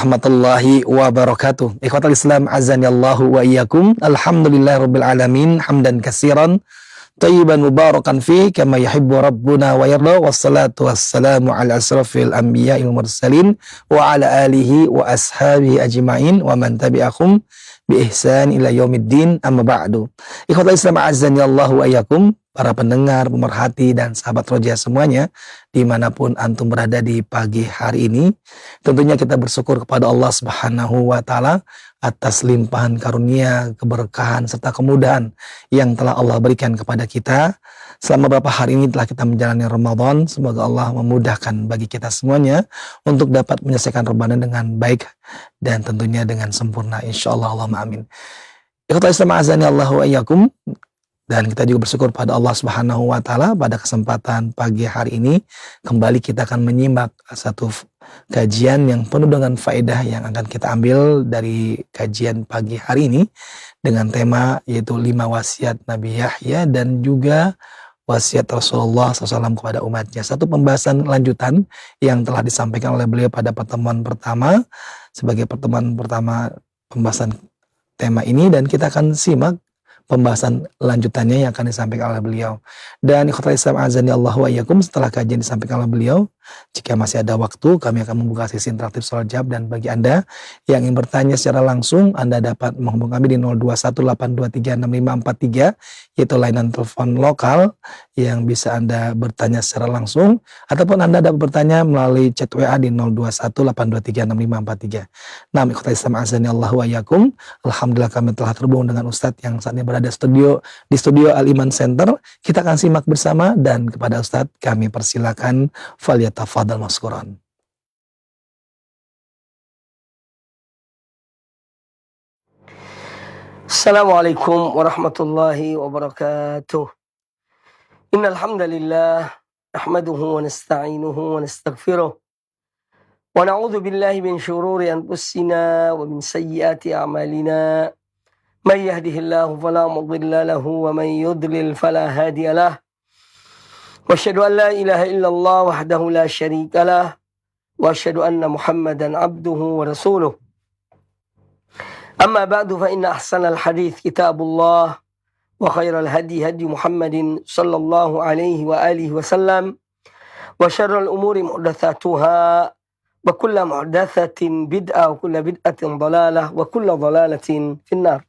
Warahmatullahi wabarakatuh. Ikhwatal Islam azani Allahu wa iyyakum. Alhamdulillahirabbil alamin hamdan katsiran thayyiban mubarakan fi kama yuhibbu rabbuna wa yarda. Wassalatu wassalamu ala asrafil anbiya'il mursalin wa ala alihi wa ashabihi ajmain wa man tabi'ahum bi ihsan ila yaumiddin, amma ba'du. Ikhwatal Islam azani Allahu wa iyyakum, para pendengar, pemerhati dan sahabat roja semuanya dimanapun antum berada di pagi hari ini. Tentunya kita bersyukur kepada Allah Subhanahu wa Ta'ala atas limpahan karunia, keberkahan serta kemudahan yang telah Allah berikan kepada kita. Selama beberapa hari ini telah kita menjalani Ramadan. Semoga Allah memudahkan bagi kita semuanya untuk dapat menyelesaikan Ramadan dengan baik dan tentunya dengan sempurna, insyaallah. Allahumma amin. Ikhwatal Islam azani Allahu wa iyyakum. Dan kita juga bersyukur pada Allah Subhanahu wa Ta'ala pada kesempatan pagi hari ini kembali kita akan menyimak satu kajian yang penuh dengan faedah yang akan kita ambil dari kajian pagi hari ini dengan tema yaitu 5 wasiat Nabi Yahya dan juga wasiat Rasulullah SAW kepada umatnya. Satu pembahasan lanjutan yang telah disampaikan oleh beliau pada pertemuan pertama sebagai pertemuan pertama pembahasan tema ini, dan kita akan simak pembahasan lanjutannya yang akan disampaikan oleh beliau. Dan ikhwatal Islam azani Allahu wa iyyakum, setelah kajian disampaikan oleh beliau, jika masih ada waktu kami akan membuka sesi interaktif soal jawab, dan bagi Anda yang ingin bertanya secara langsung Anda dapat menghubungi kami di 0218236543 yaitu layanan telepon lokal yang bisa Anda bertanya secara langsung, ataupun Anda dapat bertanya melalui chat WA di 0218236543. Nah, ikhwatal Islam azani Allahu wa iyyakum, alhamdulillah kami telah terhubung dengan Ustadz yang saat ini berada di studio Al-Iman Center. Kita akan simak bersama, dan kepada Ustadz kami persilakan, falyatafadhal maskuran. Assalamualaikum warahmatullahi wabarakatuh. Innal hamdalillah nahmaduhu wa nasta'inuhu wa nastaghfiruh wa na'udzu billahi min shururi anfusina wa min sayyiati a'malina. May yahdihillahu fala mudilla lahu wa may yudlil fala hadiya lah. Wa asyhadu an la ilaha illallah wahdahu la syarika lah wa asyhadu anna Muhammadan abduhu wa rasuluh. Amma ba'du fa inna ahsanal hadits kitabullah wa khairal hadi hadi Muhammadin sallallahu alaihi wa alihi wasallam wa syarrul umuri muhdatsatuha wa kullu muhdatsatin bid'ah wa kullu bid'atin dhalalah wa kullu dhalalatin finnar.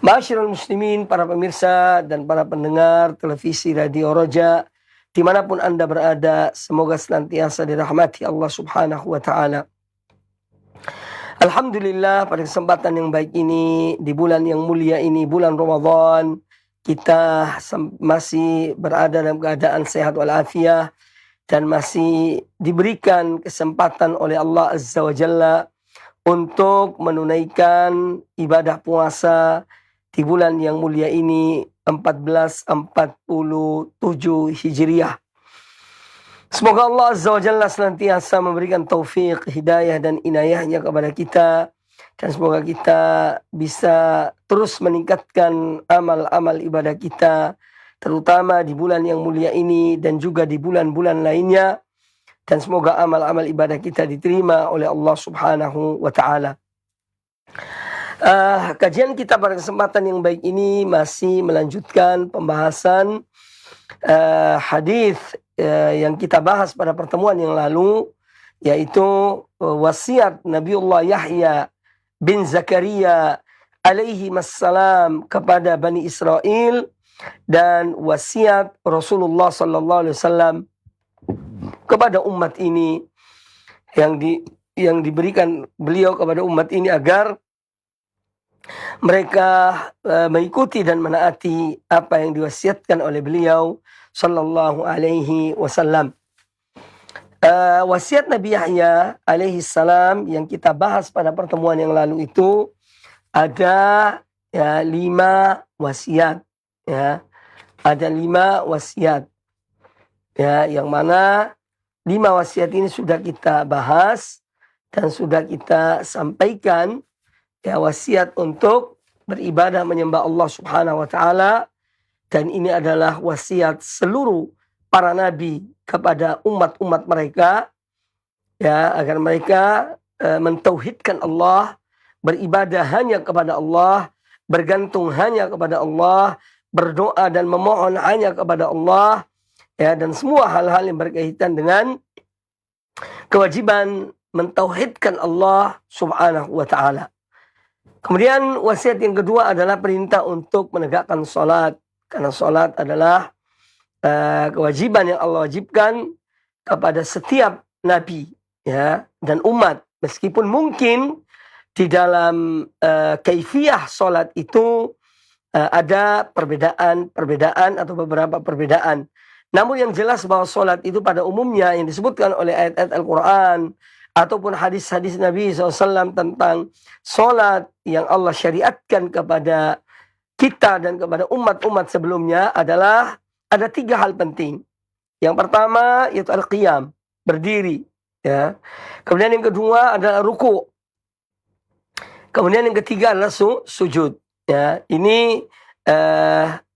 Ma'asyiral muslimin, para pemirsa dan para pendengar televisi Radio Roja dimanapun Anda berada, semoga senantiasa dirahmati Allah Subhanahu wa Ta'ala. Alhamdulillah, pada kesempatan yang baik ini, di bulan yang mulia ini, bulan Ramadan, kita masih berada dalam keadaan sehat walafiat dan masih diberikan kesempatan oleh Allah Azza wa Jalla untuk menunaikan ibadah puasa di bulan yang mulia ini 1447 Hijriah. Semoga Allah Azza wa Jalla senantiasa memberikan taufik, hidayah dan inayahnya kepada kita, dan semoga kita bisa terus meningkatkan amal-amal ibadah kita, terutama di bulan yang mulia ini dan juga di bulan-bulan lainnya, dan semoga amal-amal ibadah kita diterima oleh Allah Subhanahu wa Ta'ala. Kajian kita pada kesempatan yang baik ini masih melanjutkan pembahasan hadis yang kita bahas pada pertemuan yang lalu, yaitu wasiat Nabiullah Yahya bin Zakaria alaihi wassalam kepada Bani Israel, dan wasiat Rasulullah sallallahu alaihi wasallam kepada umat ini yang diberikan beliau kepada umat ini agar mereka mengikuti dan menaati apa yang diwasiatkan oleh beliau sallallahu alaihi wasallam. Wasiat Nabi Yahya alaihi salam yang kita bahas pada pertemuan yang lalu itu ada 5 wasiat, ya. Ada 5 wasiat. Ya, yang mana 5 wasiat ini sudah kita bahas dan sudah kita sampaikan, ya, wasiat untuk beribadah menyembah Allah Subhanahu wa Ta'ala. Dan ini adalah wasiat seluruh para nabi kepada umat-umat mereka, ya, agar mereka mentauhidkan Allah, beribadah hanya kepada Allah, bergantung hanya kepada Allah, berdoa dan memohon hanya kepada Allah, ya, dan semua hal-hal yang berkaitan dengan kewajiban mentauhidkan Allah Subhanahu wa taala. Kemudian wasiat yang kedua adalah perintah untuk menegakkan salat, karena salat adalah kewajiban yang Allah wajibkan kepada setiap nabi, ya, dan umat. Meskipun mungkin di dalam kaifiyah salat itu ada perbedaan atau beberapa perbedaan. Namun yang jelas bahwa salat itu pada umumnya yang disebutkan oleh ayat-ayat Al-Quran ataupun hadis-hadis Nabi SAW tentang salat yang Allah syariatkan kepada kita dan kepada umat-umat sebelumnya adalah ada 3 hal penting. Yang pertama yaitu al-qiyam, berdiri, ya. Kemudian yang kedua adalah ruku'. Kemudian yang ketiga adalah sujud, ya. Ini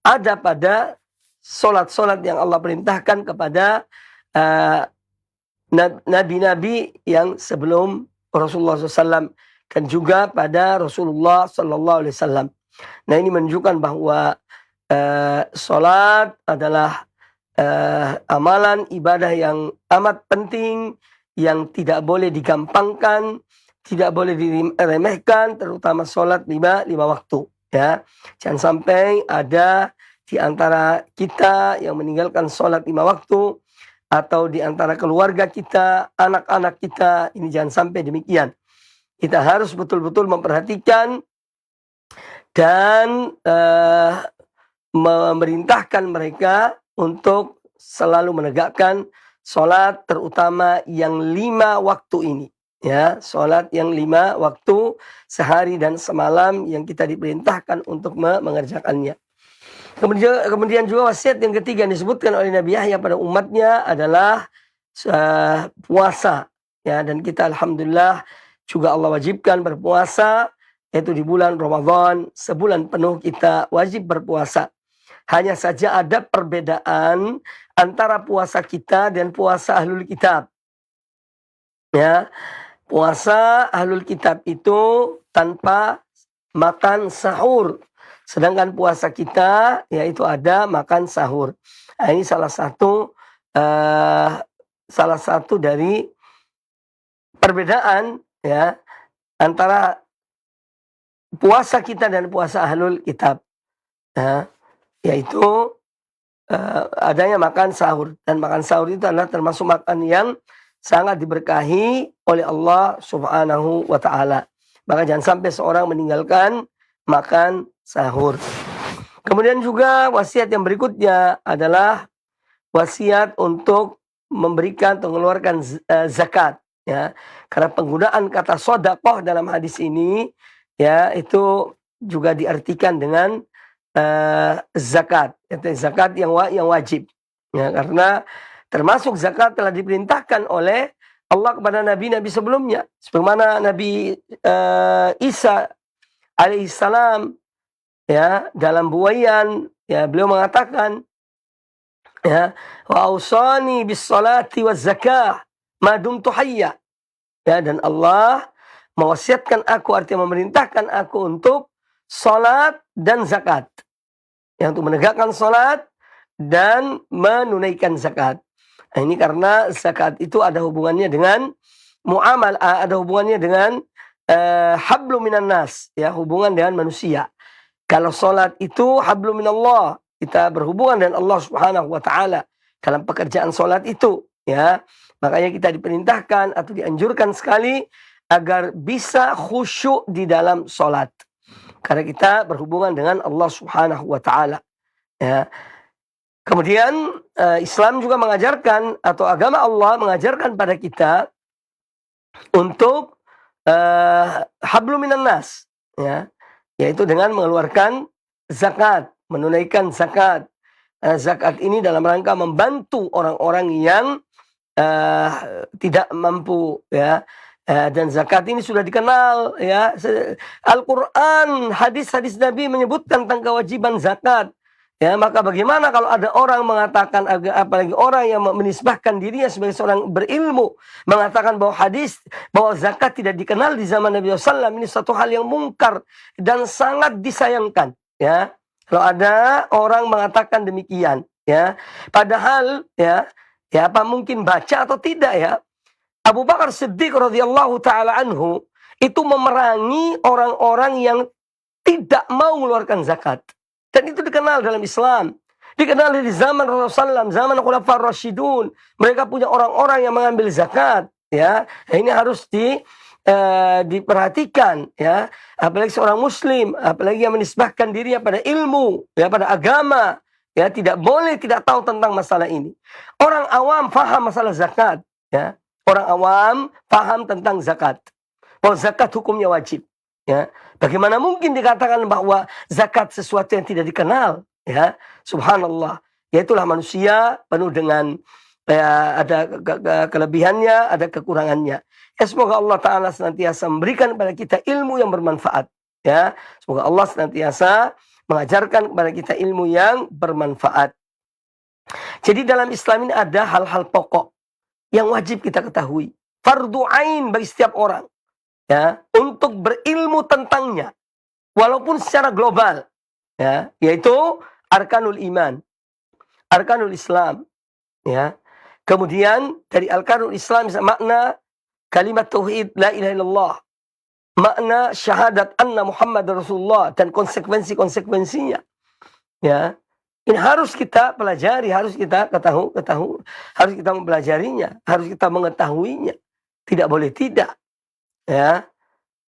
ada pada solat-solat yang Allah perintahkan kepada nabi-nabi yang sebelum Rasulullah SAW dan juga pada Rasulullah SAW. Nah, ini menunjukkan bahwa solat adalah amalan ibadah yang amat penting, yang tidak boleh digampangkan, tidak boleh diremehkan, terutama solat 5 waktu, ya. Jangan sampai ada di antara kita yang meninggalkan solat 5 waktu, atau di antara keluarga kita, anak-anak kita, ini jangan sampai demikian. Kita harus betul-betul memperhatikan dan memerintahkan mereka untuk selalu menegakkan solat, terutama yang 5 waktu ini, ya. Solat yang 5 waktu sehari dan semalam yang kita diperintahkan untuk mengerjakannya. Kemudian juga wasiat yang ketiga yang disebutkan oleh Nabi Yahya pada umatnya adalah puasa, ya. Dan kita alhamdulillah juga Allah wajibkan berpuasa, yaitu di bulan Ramadan, sebulan penuh kita wajib berpuasa. Hanya saja ada perbedaan antara puasa kita dan puasa ahlul kitab, ya. Puasa ahlul kitab itu tanpa makan sahur, sedangkan puasa kita yaitu ada makan sahur. Nah, ini salah satu dari perbedaan, ya, antara puasa kita dan puasa ahlul kitab, ya, yaitu adanya makan sahur. Dan makan sahur itu adalah termasuk makan yang sangat diberkahi oleh Allah Subhanahu wa ta'ala. Maka jangan sampai seorang meninggalkan makan sahur. Kemudian juga wasiat yang berikutnya adalah wasiat untuk memberikan atau mengeluarkan zakat, ya. Karena penggunaan kata sodakoh dalam hadis ini, ya, itu juga diartikan dengan zakat, itu zakat yang wajib, ya. Karena termasuk zakat telah diperintahkan oleh Allah kepada nabi-nabi sebelumnya, sebagaimana Nabi Isa alaihissalam, ya, dalam buayan, ya, beliau mengatakan, ya, wa ausani bis salati waz zakah ma dumtu hayya, ya. Dan Allah mewasiatkan aku, artinya memerintahkan aku untuk salat dan zakat, yang untuk menegakkan salat dan menunaikan zakat. Nah, ini karena zakat itu ada hubungannya dengan muamal, ada hubungannya dengan hablu minan nas, ya, hubungan dengan manusia. Kalau salat itu hablu minallah, kita berhubungan dengan Allah Subhanahu wa taala dalam pekerjaan salat itu, ya. Makanya kita diperintahkan atau dianjurkan sekali agar bisa khusyuk di dalam salat, karena kita berhubungan dengan Allah Subhanahu wa taala, ya. Kemudian Islam juga mengajarkan, atau agama Allah mengajarkan pada kita untuk hablu minan nas, ya, yaitu dengan mengeluarkan zakat, menunaikan zakat. Zakat ini dalam rangka membantu orang-orang yang tidak mampu, ya. Dan zakat ini sudah dikenal, ya. Al-Quran, hadis-hadis Nabi menyebutkan tentang kewajiban zakat. Ya, maka bagaimana kalau ada orang mengatakan, apalagi orang yang menisbahkan dirinya sebagai seorang berilmu, mengatakan bahwa zakat tidak dikenal di zaman Nabi SAW, ini satu hal yang mungkar dan sangat disayangkan. Ya, kalau ada orang mengatakan demikian, ya, padahal ya apa mungkin baca atau tidak ya? Abu Bakar Siddiq radhiyallahu taala anhu itu memerangi orang-orang yang tidak mau mengeluarkan zakat. Dan itu dikenal dalam Islam. Dikenal di zaman Rasulullah SAW, zaman Khulafaur Rasyidun. Mereka punya orang-orang yang mengambil zakat. Ya, ini harus diperhatikan. Ya, apalagi seorang Muslim, apalagi yang menisbahkan dirinya pada ilmu, ya, pada agama. Ya, tidak boleh tidak tahu tentang masalah ini. Orang awam paham masalah zakat. Ya, orang awam paham tentang zakat. Bahwa zakat hukumnya wajib. Ya, bagaimana mungkin dikatakan bahwa zakat sesuatu yang tidak dikenal? Ya, subhanallah. Ya, itulah manusia penuh dengan ada kelebihannya, ada kekurangannya. Ya, semoga Allah Taala senantiasa memberikan kepada kita ilmu yang bermanfaat. Ya, semoga Allah senantiasa mengajarkan kepada kita ilmu yang bermanfaat. Jadi dalam Islam ini ada hal-hal pokok yang wajib kita ketahui. Fardu ain bagi setiap orang. Ya, untuk berilmu tentangnya walaupun secara global, ya, yaitu arkanul iman, arkanul Islam, ya. Kemudian dari arkanul Islam makna kalimat tauhid la ilaha illallah, makna syahadat anna Muhammad Rasulullah dan konsekuensinya, ya. Ini harus kita pelajari, harus kita ketahui, harus kita mempelajarinya, harus kita mengetahuinya. Tidak boleh tidak. Ya,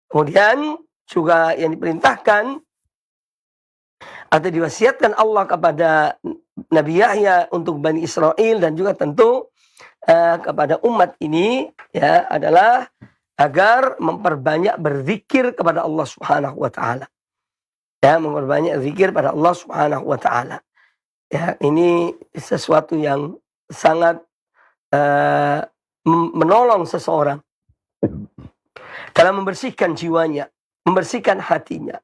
kemudian juga yang diperintahkan atau diwasiatkan Allah kepada Nabi Yahya untuk Bani Israel dan juga tentu kepada umat ini, ya, adalah agar memperbanyak berzikir kepada Allah Subhanahu wa taala. Ya, memperbanyak zikir pada Allah Subhanahu wa taala. Ya, ini sesuatu yang sangat menolong seseorang dalam membersihkan jiwanya, membersihkan hatinya.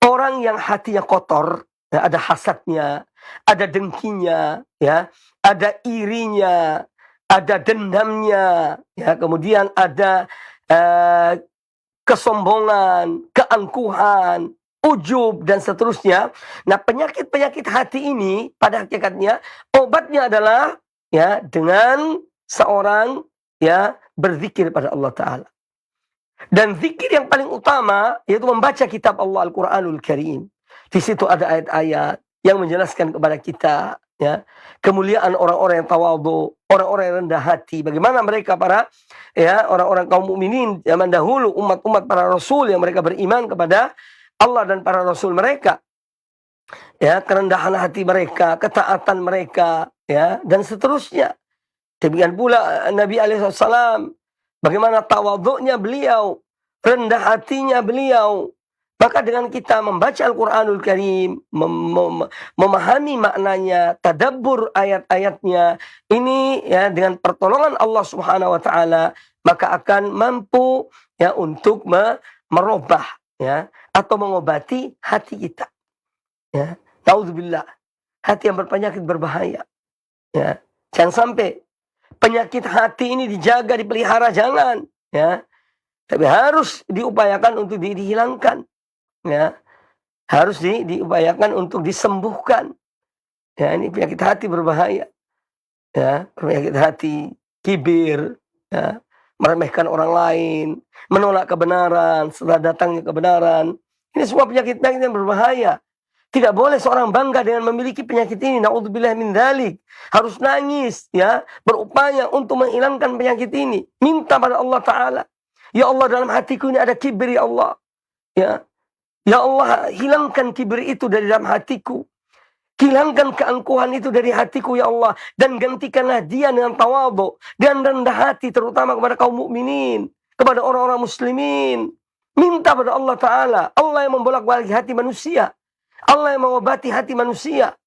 Orang yang hatinya kotor, ya, ada hasadnya, ada dengkinya, ya, ada irinya, ada dendamnya, ya, kemudian ada kesombongan, keangkuhan, ujub dan seterusnya. Nah, penyakit-penyakit hati ini pada hakikatnya obatnya adalah, ya, dengan seorang, ya, berzikir pada Allah Ta'ala. Dan zikir yang paling utama yaitu membaca kitab Allah Al-Quranul Karim. Di situ ada ayat-ayat yang menjelaskan kepada kita, ya, kemuliaan orang-orang yang tawadhu, orang-orang yang rendah hati. Bagaimana mereka orang-orang kaum mukminin zaman dahulu, umat-umat para rasul yang mereka beriman kepada Allah dan para rasul mereka. Ya, kerendahan hati mereka, ketaatan mereka, ya, dan seterusnya. Demikian pula Nabi alaihissalam, bagaimana tawadhu'nya beliau, rendah hatinya beliau. Maka dengan kita membaca Al-Quranul Karim, memahami maknanya, tadabbur ayat-ayatnya, ini, ya, dengan pertolongan Allah Subhanahu wa taala, maka akan mampu, ya, untuk merubah, ya, atau mengobati hati kita. Ya, naudzubillah. Hati yang berpenyakit berbahaya. Ya, jangan sampai penyakit hati ini dijaga, dipelihara, jangan, ya. Tapi harus diupayakan untuk dihilangkan, ya. Harus diupayakan untuk disembuhkan. Ya, ini penyakit hati berbahaya. Ya, penyakit hati, kibir, ya, meremehkan orang lain, menolak kebenaran setelah datangnya kebenaran. Ini semua penyakit-penyakit yang berbahaya. Tidak boleh seorang bangga dengan memiliki penyakit ini. Na'udzubillah min dzalik. Harus nangis, ya, berupaya untuk menghilangkan penyakit ini. Minta pada Allah Ta'ala. Ya Allah, dalam hatiku ini ada kibir, ya Allah. Ya, ya Allah, hilangkan kibir itu dari dalam hatiku. Hilangkan keangkuhan itu dari hatiku, ya Allah. Dan gantikanlah dia dengan tawadhu dan rendah hati, terutama kepada kaum mukminin, kepada orang-orang muslimin. Minta pada Allah Ta'ala. Allah yang membolak-balik hati manusia. Allah yang mengobati hati manusia.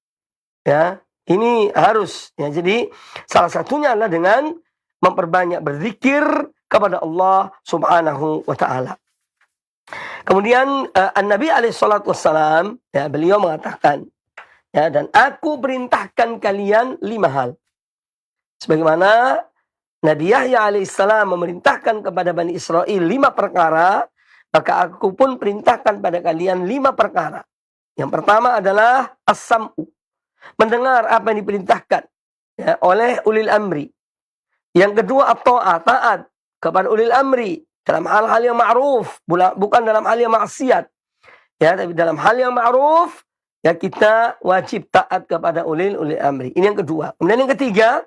Ya, ini harus, ya. Jadi salah satunya adalah dengan memperbanyak berzikir kepada Allah Subhanahu wa taala. Kemudian An-Nabi alaihi salatu wassalam, ya, beliau mengatakan, Ya, dan aku perintahkan kalian 5 hal. Sebagaimana Nabi Yahya alaihissalam memerintahkan kepada Bani Israel 5 perkara, maka aku pun perintahkan pada kalian 5 perkara. Yang pertama adalah as-sam'u, mendengar apa yang diperintahkan ya, oleh ulil amri. Yang kedua at-ta'ah, taat kepada ulil amri dalam hal-hal yang ma'ruf, bukan dalam hal yang maksiat. Ya, tapi dalam hal yang ma'ruf ya kita wajib taat kepada ulil amri. Ini yang kedua. Kemudian yang ketiga,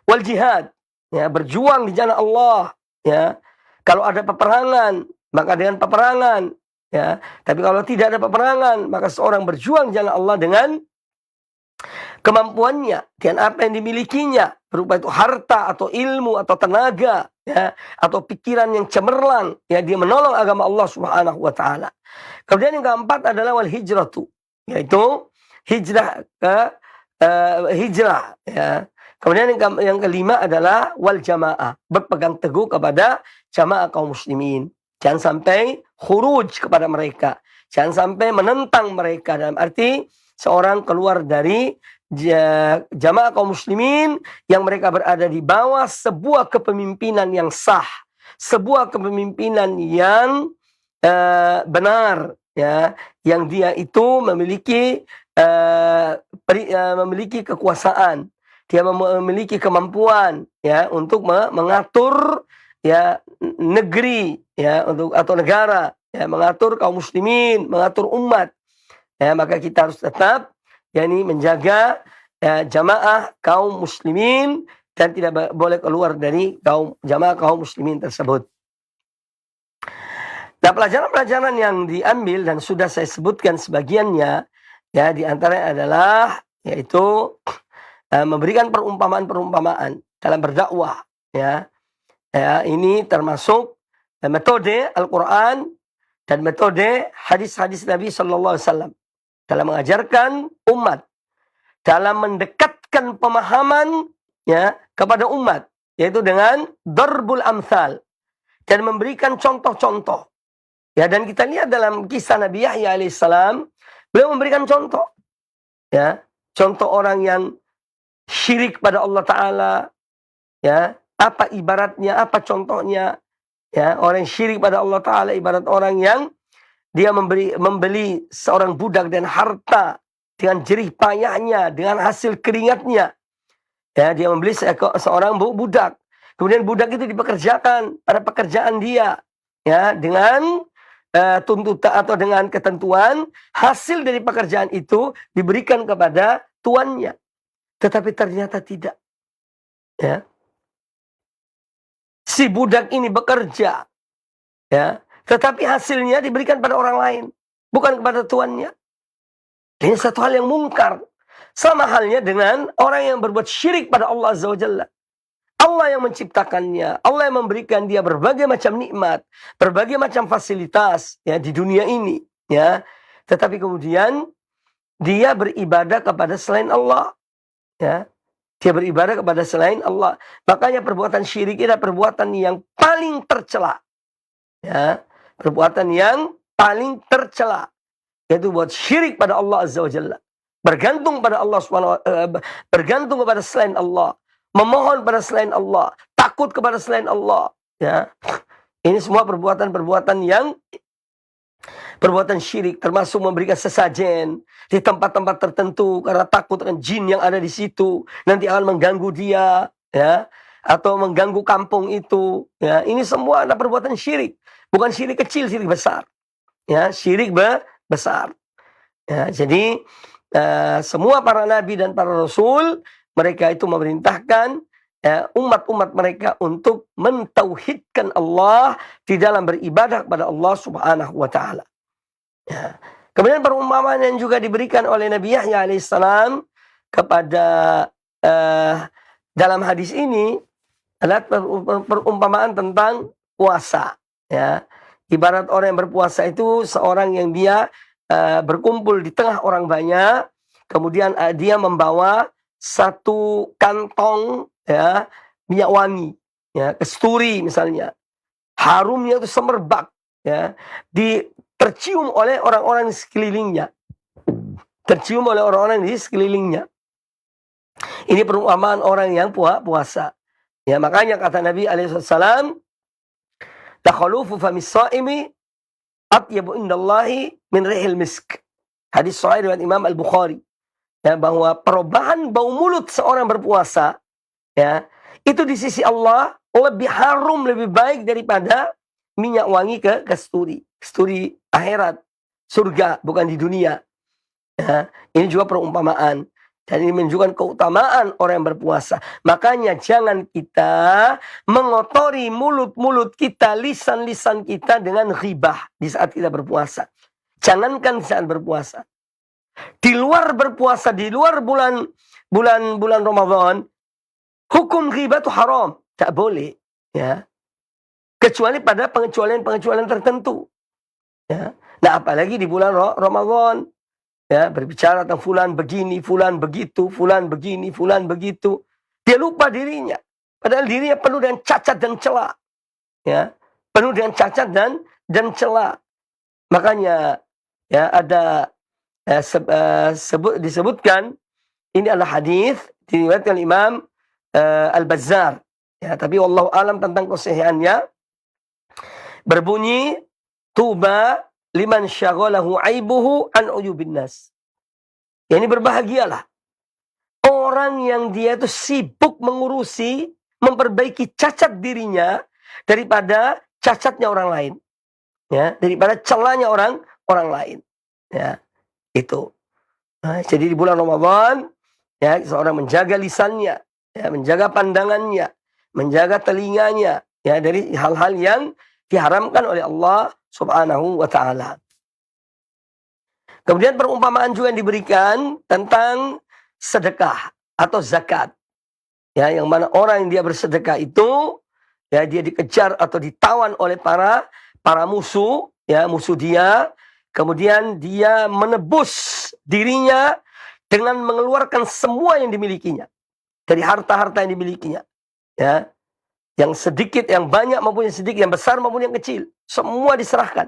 wal jihad. Ya, berjuang di jalan Allah, ya. Kalau ada peperangan, maka dengan peperangan, ya. Tapi kalau tidak ada peperangan, maka seorang berjuang di jalan Allah dengan kemampuannya, dengan apa yang dimilikinya, berupa itu harta atau ilmu atau tenaga, ya, atau pikiran yang cemerlang, ya, dia menolong agama Allah Subhanahu wa taala. Kemudian yang keempat adalah wal hijratu, yaitu hijrah ke hijrah, ya. Kemudian yang kelima adalah wal jamaah, berpegang teguh kepada jamaah kaum muslimin. Jangan sampai khuruj kepada mereka, jangan sampai menentang mereka, dalam arti seorang keluar dari jamaah kaum muslimin yang mereka berada di bawah sebuah kepemimpinan yang sah, sebuah kepemimpinan yang benar, ya, yang dia itu memiliki kekuasaan, dia memiliki kemampuan, ya, untuk mengatur, ya, negeri, ya, atau negara, ya, mengatur kaum muslimin, mengatur umat. Ya, maka kita harus tetap yakni menjaga, ya, jamaah kaum muslimin dan tidak boleh keluar dari jamaah kaum muslimin tersebut. Nah, pelajaran-pelajaran yang diambil dan sudah saya sebutkan sebagiannya, ya, di antaranya adalah yaitu memberikan perumpamaan-perumpamaan dalam berdakwah, ya. Ya, ini termasuk metode Al-Qur'an dan metode hadis-hadis Nabi sallallahu alaihi wasallam dalam mengajarkan umat, dalam mendekatkan pemahaman, ya, kepada umat, yaitu dengan darbul amsal, dan memberikan contoh-contoh. Ya, dan kita lihat dalam kisah Nabi Yahya alaihissalam, beliau memberikan contoh, ya, contoh orang yang syirik pada Allah Ta'ala, ya, apa ibaratnya, apa contohnya, ya, orang yang syirik pada Allah Ta'ala ibarat orang yang dia membeli seorang budak dan harta dengan jerih payahnya, dengan hasil keringatnya, ya, dia membeli seorang budak, kemudian budak itu dipekerjakan pada pekerjaan dia, ya, dengan tuntutan atau dengan ketentuan hasil dari pekerjaan itu diberikan kepada tuannya. Tetapi ternyata tidak, ya. Si budak ini bekerja, ya, tetapi hasilnya diberikan pada orang lain, bukan kepada tuannya. Ini satu hal yang mungkar. Sama halnya dengan orang yang berbuat syirik pada Allah Azza wa Jalla. Allah yang menciptakannya, Allah yang memberikan dia berbagai macam nikmat, berbagai macam fasilitas, ya, di dunia ini, ya. Tetapi kemudian dia beribadah kepada selain Allah, ya. Dia beribadah kepada selain Allah. Makanya perbuatan syirik itu adalah perbuatan yang paling tercela, ya. Perbuatan yang paling tercela, yaitu buat syirik pada Allah Azza wa Jalla, bergantung pada Allah bergantung kepada selain Allah, memohon pada selain Allah, takut kepada selain Allah, ya. Ini semua perbuatan-perbuatan yang perbuatan syirik, termasuk memberikan sesajen di tempat-tempat tertentu karena takut dengan jin yang ada di situ nanti akan mengganggu dia, ya, atau mengganggu kampung itu, ya. Ini semua adalah perbuatan syirik, bukan syirik kecil, syirik besar, ya, syirik besar, ya. Jadi semua para nabi dan para rasul, mereka itu memerintahkan umat-umat mereka untuk mentauhidkan Allah di dalam beribadah kepada Allah Subhanahu wa taala. Ya. Kemudian perumpamaan yang juga diberikan oleh Nabi Yahya alaihissalam kepada dalam hadis ini adalah perumpamaan tentang puasa, ya. Ibarat orang yang berpuasa itu seorang yang dia berkumpul di tengah orang banyak, kemudian dia membawa satu kantong, ya, minyak wangi, ya, kasturi misalnya, harumnya itu semerbak, ya, tercium oleh orang-orang di sekelilingnya. tercium oleh orang-orang di sekelilingnya. Ini perumpamaan orang yang puasa. Ya, makanya kata Nabi alaihissalam, "La khalufu famis shaimi atyabu indallahi min rihil misk." Hadis sahih riwayat Imam Al-Bukhari. Ya, bahwa perubahan bau mulut seorang berpuasa, ya, itu di sisi Allah lebih harum, lebih baik daripada minyak wangi ke kasturi. Kasturi akhirat, surga, bukan di dunia. Ya, ini juga perumpamaan. Dan ini menunjukkan keutamaan orang yang berpuasa. Makanya jangan kita mengotori mulut-mulut kita, lisan-lisan kita dengan ghibah di saat kita berpuasa. Jangankan di saat berpuasa. Di luar berpuasa, di luar bulan Ramadan, hukum ghibah itu haram. Tak boleh. Ya. Kecuali pada pengecualian tertentu. Ya. Nah, apalagi di bulan Ramadan. Ya, berbicara tentang fulan begini, fulan begitu, fulan begini, fulan begitu. Dia lupa dirinya. Padahal dirinya penuh dengan cacat dan celah. Ya, penuh dengan cacat dan celah. Makanya ya ada disebutkan ini adalah hadis diriwayatkan Imam Al-Bazzar. Ya, tapi wallahu alam tentang kesahihannya. Berbunyi, tuba liman syaghalahu aibuhu an uyubin nas. Ya, ini berbahagialah orang yang dia itu sibuk mengurusi, memperbaiki cacat dirinya daripada cacatnya orang lain. Ya, daripada celahnya orang lain. Ya, itu. Nah, jadi di bulan Ramadan, ya, seorang menjaga lisannya, ya, menjaga pandangannya, menjaga telinganya, ya, dari hal-hal yang diharamkan oleh Allah Subhanahu wa ta'ala. Kemudian perumpamaan juga yang diberikan tentang sedekah atau zakat. Ya, yang mana orang yang dia bersedekah itu, ya, dia dikejar atau ditawan oleh para musuh, ya, musuh dia. Kemudian dia menebus dirinya dengan mengeluarkan semua yang dimilikinya. Dari harta-harta yang dimilikinya. Ya. Yang sedikit, yang banyak maupun yang sedikit, yang besar maupun yang kecil. Semua diserahkan.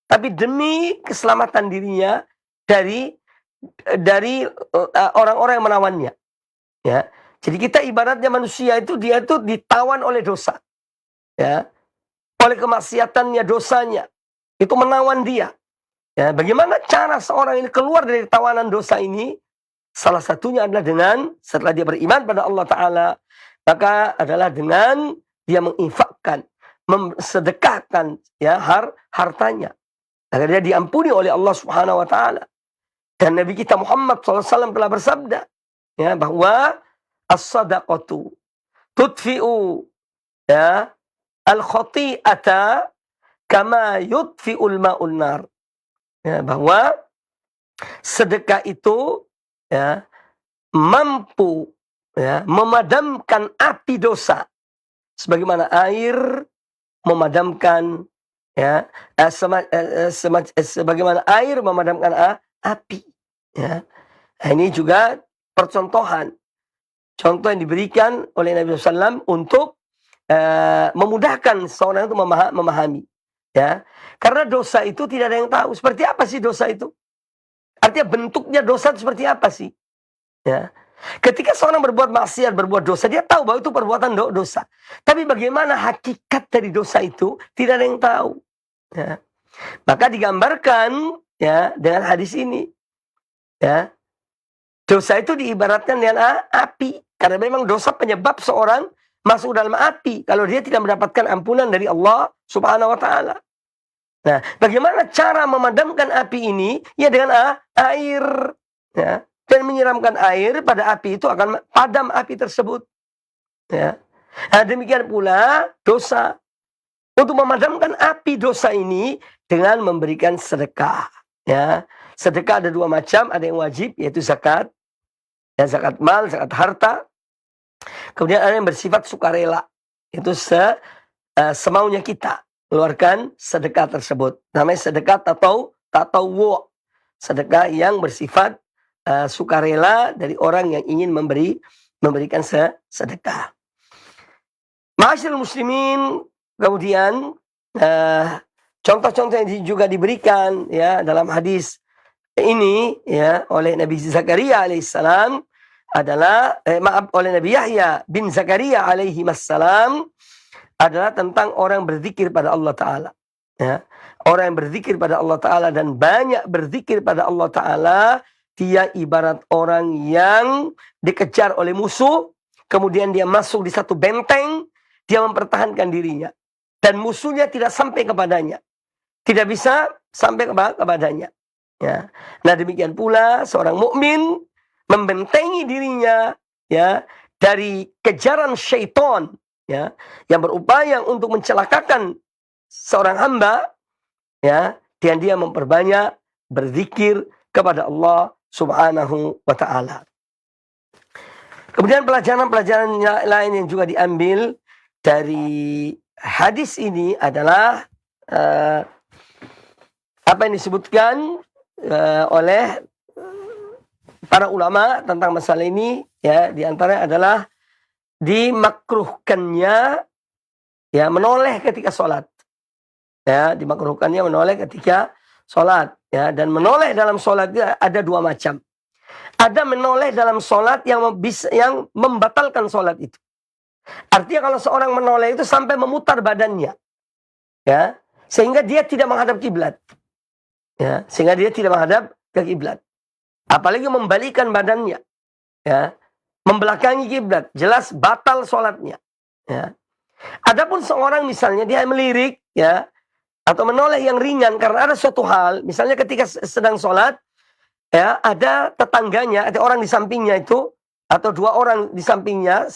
Tapi demi keselamatan dirinya dari orang-orang yang menawannya. Ya. Jadi kita ibaratnya manusia itu, dia itu ditawan oleh dosa. Ya. Oleh kemaksiatannya, dosanya. Itu menawan dia. Ya. Bagaimana cara seorang ini keluar dari tawanan dosa ini? Salah satunya adalah dengan, setelah dia beriman pada Allah Ta'ala, maka adalah dengan dia menginfakkan, memsedekahkan, ya, hartanya. Agar dia diampuni oleh Allah Subhanahu wa Ta'ala. Dan Nabi kita Muhammad SAW telah bersabda, ya, bahwa as-sadaqatu tudfi'u, ya, al-khati'ata kama yudfi'ul ma'un nar. Ya, bahwa sedekah itu, ya, mampu, ya, memadamkan api dosa sebagaimana air memadamkan, ya, sebagaimana air memadamkan api. Ya. Nah, ini juga percontohan, contoh yang diberikan oleh Nabi SAW untuk memudahkan seorang itu memahami. Ya. Karena dosa itu tidak ada yang tahu. Seperti apa sih dosa itu? Artinya bentuknya dosa itu seperti apa sih? Ya. Ketika seorang berbuat maksiat, berbuat dosa, dia tahu bahwa itu perbuatan dosa. Tapi bagaimana hakikat dari dosa itu, tidak ada yang tahu. Ya. Maka digambarkan, ya, dengan hadis ini. Ya. Dosa itu diibaratkan dengan api. Karena memang dosa penyebab seorang masuk dalam api. Kalau dia tidak mendapatkan ampunan dari Allah Subhanahu wa Ta'ala. Nah, bagaimana cara memadamkan api ini? Ya dengan air. Ya. Dan menyiramkan air pada api itu akan padam api tersebut. Ya. Nah, demikian pula dosa. Untuk memadamkan api dosa ini dengan memberikan sedekah. Ya. Sedekah ada dua macam, ada yang wajib yaitu zakat. Ya, zakat mal, zakat harta. Kemudian ada yang bersifat sukarela. Itu semaunya kita keluarkan sedekah tersebut. Namanya sedekah tatawwu. Sedekah yang bersifat sukarela dari orang yang ingin memberikan sedekah. Ma'asyiral muslimin, kemudian contoh-contoh yang juga diberikan, ya, dalam hadis ini ya oleh Nabi Zakaria alaihissalam adalah oleh Nabi Yahya bin Zakaria alaihi wassalam adalah tentang orang berzikir pada Allah Ta'ala. Ya. Orang yang berzikir pada Allah Ta'ala dan banyak berzikir pada Allah Ta'ala, dia ibarat orang yang dikejar oleh musuh, kemudian dia masuk di satu benteng, dia mempertahankan dirinya. Dan musuhnya tidak sampai kepadanya. Tidak bisa sampai kepadanya. Ya. Nah demikian pula seorang mukmin membentengi dirinya ya dari kejaran syaitan ya yang berupaya untuk mencelakakan seorang hamba ya, dan dia memperbanyak berzikir kepada Allah Subhanahu wa taala. Kemudian pelajaran-pelajaran lain yang juga diambil dari hadis ini adalah apa yang disebutkan oleh para ulama tentang masalah ini ya, di antaranya adalah dimakruhkannya ya menoleh ketika sholat ya, dimakruhkannya menoleh ketika sholat ya, dan menoleh dalam sholat itu ada dua macam. Ada menoleh dalam sholat yang membatalkan sholat itu. Artinya kalau seorang menoleh itu sampai memutar badannya ya, sehingga dia tidak menghadap kiblat ya, sehingga dia tidak menghadap ke kiblat, apalagi membalikan badannya ya, membelakangi kiblat, jelas batal sholatnya ya. Adapun seorang misalnya dia melirik ya, atau menoleh yang ringan karena ada suatu hal, misalnya ketika sedang sholat ya, ada tetangganya, ada orang di sampingnya itu, atau dua orang di sampingnya,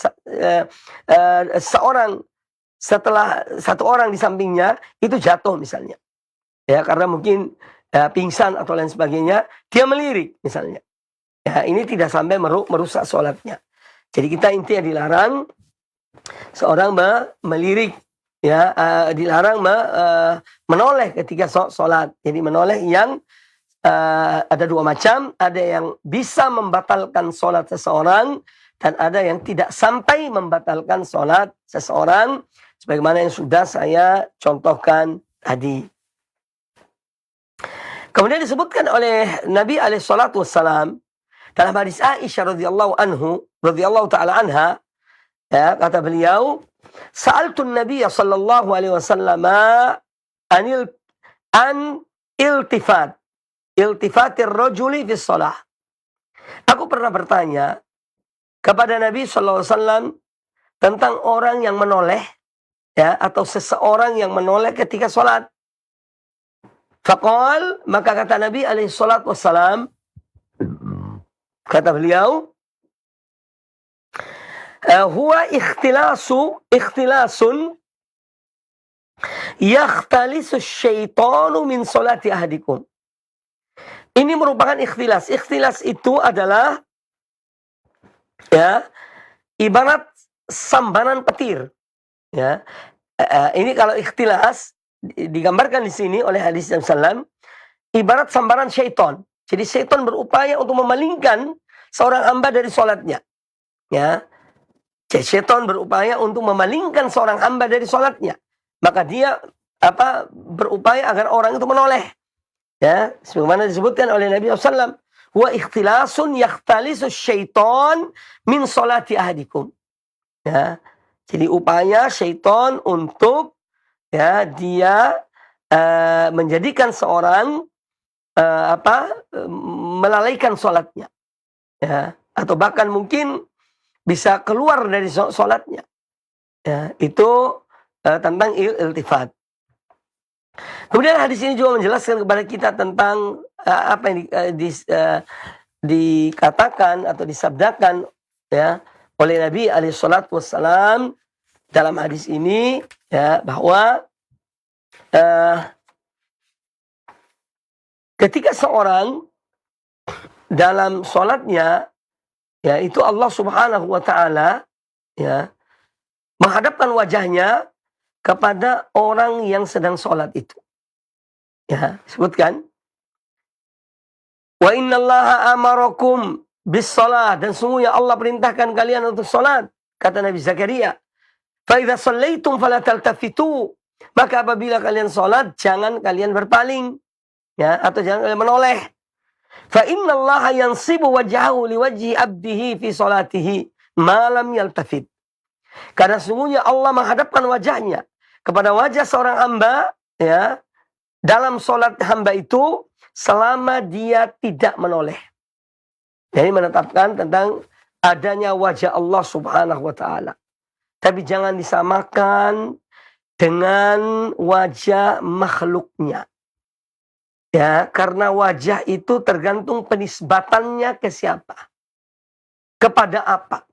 satu orang di sampingnya itu jatuh misalnya ya, karena mungkin pingsan atau lain sebagainya, dia melirik misalnya ya, ini tidak sampai merusak sholatnya. Jadi kita intinya dilarang seorang melirik ya, dilarang menoleh ketika sholat. Jadi menoleh yang ada dua macam, ada yang bisa membatalkan sholat seseorang dan ada yang tidak sampai membatalkan sholat seseorang, sebagaimana yang sudah saya contohkan tadi. Kemudian disebutkan oleh Nabi alaihissalatu wassalam dalam hadis Aisyah radhiyallahu taala anha ya, kata beliau, sa'altun Nabi sallallahu alaihi wasallam an iltifatir rajuli fi shalah. Aku pernah bertanya kepada Nabi sallallahu alaihi wasallam tentang orang yang menoleh ya, atau seseorang yang menoleh ketika salat. Faqal, maka kata Nabi alaihi salatu wassalam, kata beliau, huwa ikhtilasun yakhtalisu syaitanu min salati ahadikum. Ini merupakan ikhtilas. Ikhtilas itu adalah ya, ibarat sambaran petir. Ya. Ini kalau ikhtilas digambarkan di sini oleh hadis Rasulullah, ibarat sambaran syaitan. Jadi syaitan berupaya untuk memalingkan seorang hamba dari sholatnya. Ya. Jadi syaitan berupaya untuk memalingkan seorang hamba dari sholatnya. Maka dia berupaya agar orang itu menoleh. Ya, sebagaimana disebutkan oleh Nabi SAW, wa ikhtilasun yakhtalisu syaitan min sholati ahadikum. Ya. Jadi upaya syaitan untuk ya, dia menjadikan seorang melalaikan sholatnya ya, atau bahkan mungkin bisa keluar dari sholatnya ya, itu tentang iltifat. Kemudian hadis ini juga menjelaskan kepada kita tentang apa yang dikatakan atau disabdakan ya oleh Nabi alaihi salatu wassalam dalam hadis ini ya, bahwa ketika seorang dalam sholatnya ya, itu Allah Subhanahu wa taala ya menghadapkan wajahnya kepada orang yang sedang sholat itu. Ya, sebutkan, wa innallaha amarakum bis shalah, dan sungguhnya Allah perintahkan kalian untuk sholat, kata Nabi Zakaria. Fa idza shallaitum fala taltafitu, maka apabila kalian sholat jangan kalian berpaling ya, atau jangan kalian menoleh. Fa innallaha yansibu wajhahu liwajhi abdihi fi salatihi ma lam yaltafit. Karena sungguhnya Allah menghadapkan wajahnya kepada wajah seorang hamba, ya, dalam solat hamba itu selama dia tidak menoleh. Jadi menetapkan tentang adanya wajah Allah Subhanahu wa taala. Tapi jangan disamakan dengan wajah makhluknya. Ya, karena wajah itu tergantung penisbatannya ke siapa. Kepada apa.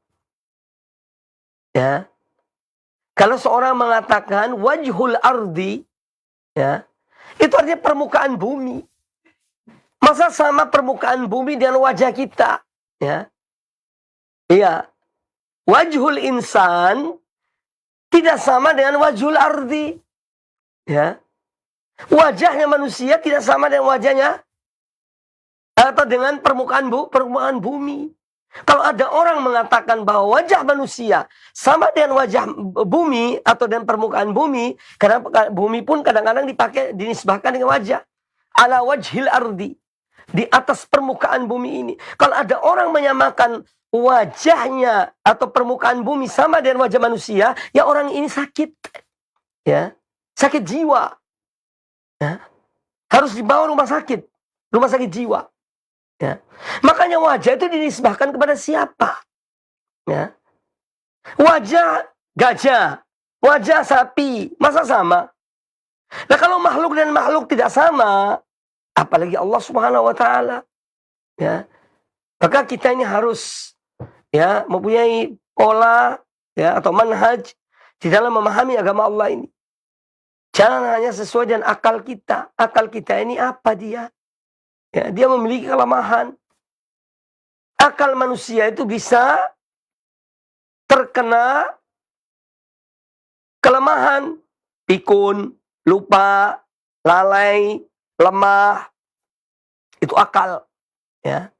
Ya. Kalau seorang mengatakan wajhul ardi, ya, itu artinya permukaan bumi. Masa sama permukaan bumi dengan wajah kita? Ya. Iya. Wajhul insan tidak sama dengan wajhul ardi. Ya. Wajahnya manusia tidak sama dengan wajahnya atau dengan permukaan bumi. Kalau ada orang mengatakan bahwa wajah manusia sama dengan wajah bumi atau dengan permukaan bumi, karena bumi pun kadang-kadang dinisbahkan dengan wajah. Ala wajhil ardi. Di atas permukaan bumi ini. Kalau ada orang menyamakan wajahnya atau permukaan bumi sama dengan wajah manusia, ya orang ini sakit. Ya, sakit jiwa. Ya. Harus dibawa rumah sakit jiwa. Ya. Makanya wajah itu dinisbahkan kepada siapa? Ya. Wajah gajah, wajah sapi, masa sama? Nah kalau makhluk dan makhluk tidak sama, apalagi Allah Subhanahu wa taala. Ya. Maka kita ini harus, ya, mempunyai pola, ya, atau manhaj di dalam memahami agama Allah ini. Jangan hanya sesuai dengan akal kita. Akal kita ini apa dia? Ya, dia memiliki kelemahan. Akal manusia itu bisa terkena kelemahan. Pikun, lupa, lalai, lemah. Itu akal. Ya.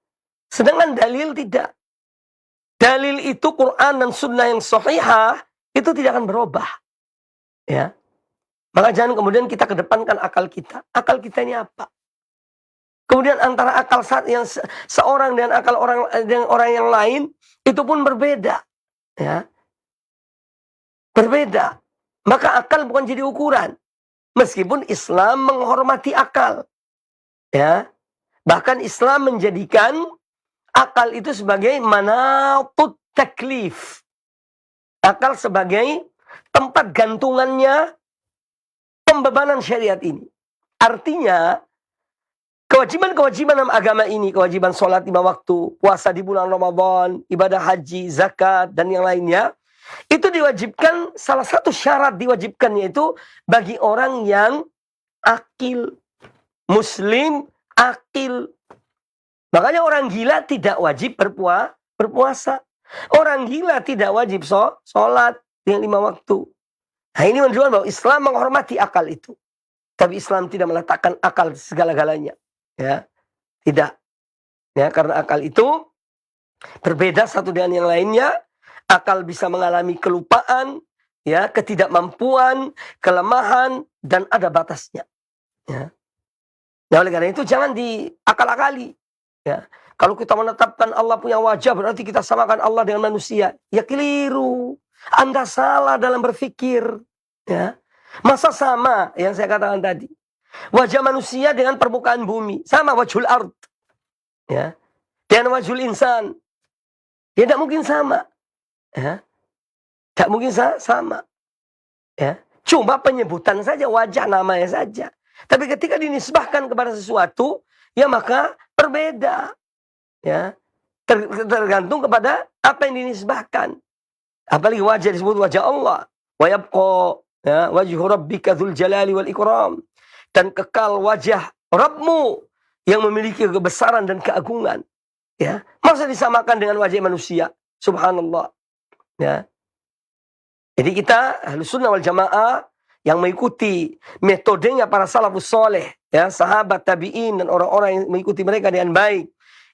Sedangkan dalil tidak. Dalil itu Quran dan sunnah yang sahihah itu tidak akan berubah. Ya. Maka jangan kemudian kita kedepankan akal kita. Akal kita ini apa? Kemudian antara akal yang seorang dengan akal orang yang lain itu pun berbeda. Ya. Berbeda. Maka akal bukan jadi ukuran. Meskipun Islam menghormati akal. Ya. Bahkan Islam menjadikan akal itu sebagai manatut taklif. Akal sebagai tempat gantungannya pembebanan syariat ini. Artinya, kewajiban-kewajiban dalam agama ini, kewajiban sholat 5 waktu, puasa di bulan Ramadan, ibadah haji, zakat, dan yang lainnya, itu diwajibkan, salah satu syarat diwajibkannya itu bagi orang yang akil, muslim, akil. Makanya orang gila tidak wajib berpuasa. Orang gila tidak wajib sholat yang 5 waktu. Nah ini menunjukkan bahwa Islam menghormati akal itu. Tapi Islam tidak meletakkan akal segala-galanya. Ya, tidak. Ya, karena akal itu berbeda satu dengan yang lainnya. Akal bisa mengalami kelupaan, ya, ketidakmampuan, kelemahan, dan ada batasnya. Ya. Nah, oleh karena itu jangan diakal-akali. Ya. Kalau kita menetapkan Allah punya wajah berarti kita samakan Allah dengan manusia. Ya keliru. Anda salah dalam berpikir. Ya. Masa sama yang saya katakan tadi. Wajah manusia dengan permukaan bumi. Sama wajhul ard. Ya. Dengan wajhul insan. Ya tidak mungkin sama. Ya. Tidak mungkin sama. Ya. Cuma penyebutan saja, wajah namanya saja. Tapi ketika dinisbahkan kepada sesuatu, ya maka berbeda. Ya. Tergantung kepada apa yang dinisbahkan. Apalagi wajah disebut wajah Allah. Wa yabqa, ya, wajhu rabbika dzul jalali wal ikram. Dan kekal wajah Rabbmu yang memiliki kebesaran dan keagungan. Ya. Masa disamakan dengan wajah manusia? Subhanallah. Ya. Jadi kita Ahlus Sunnah wal Jamaah yang mengikuti metodenya para salafus soleh, ya, sahabat, tabi'in, dan orang-orang yang mengikuti mereka dengan baik,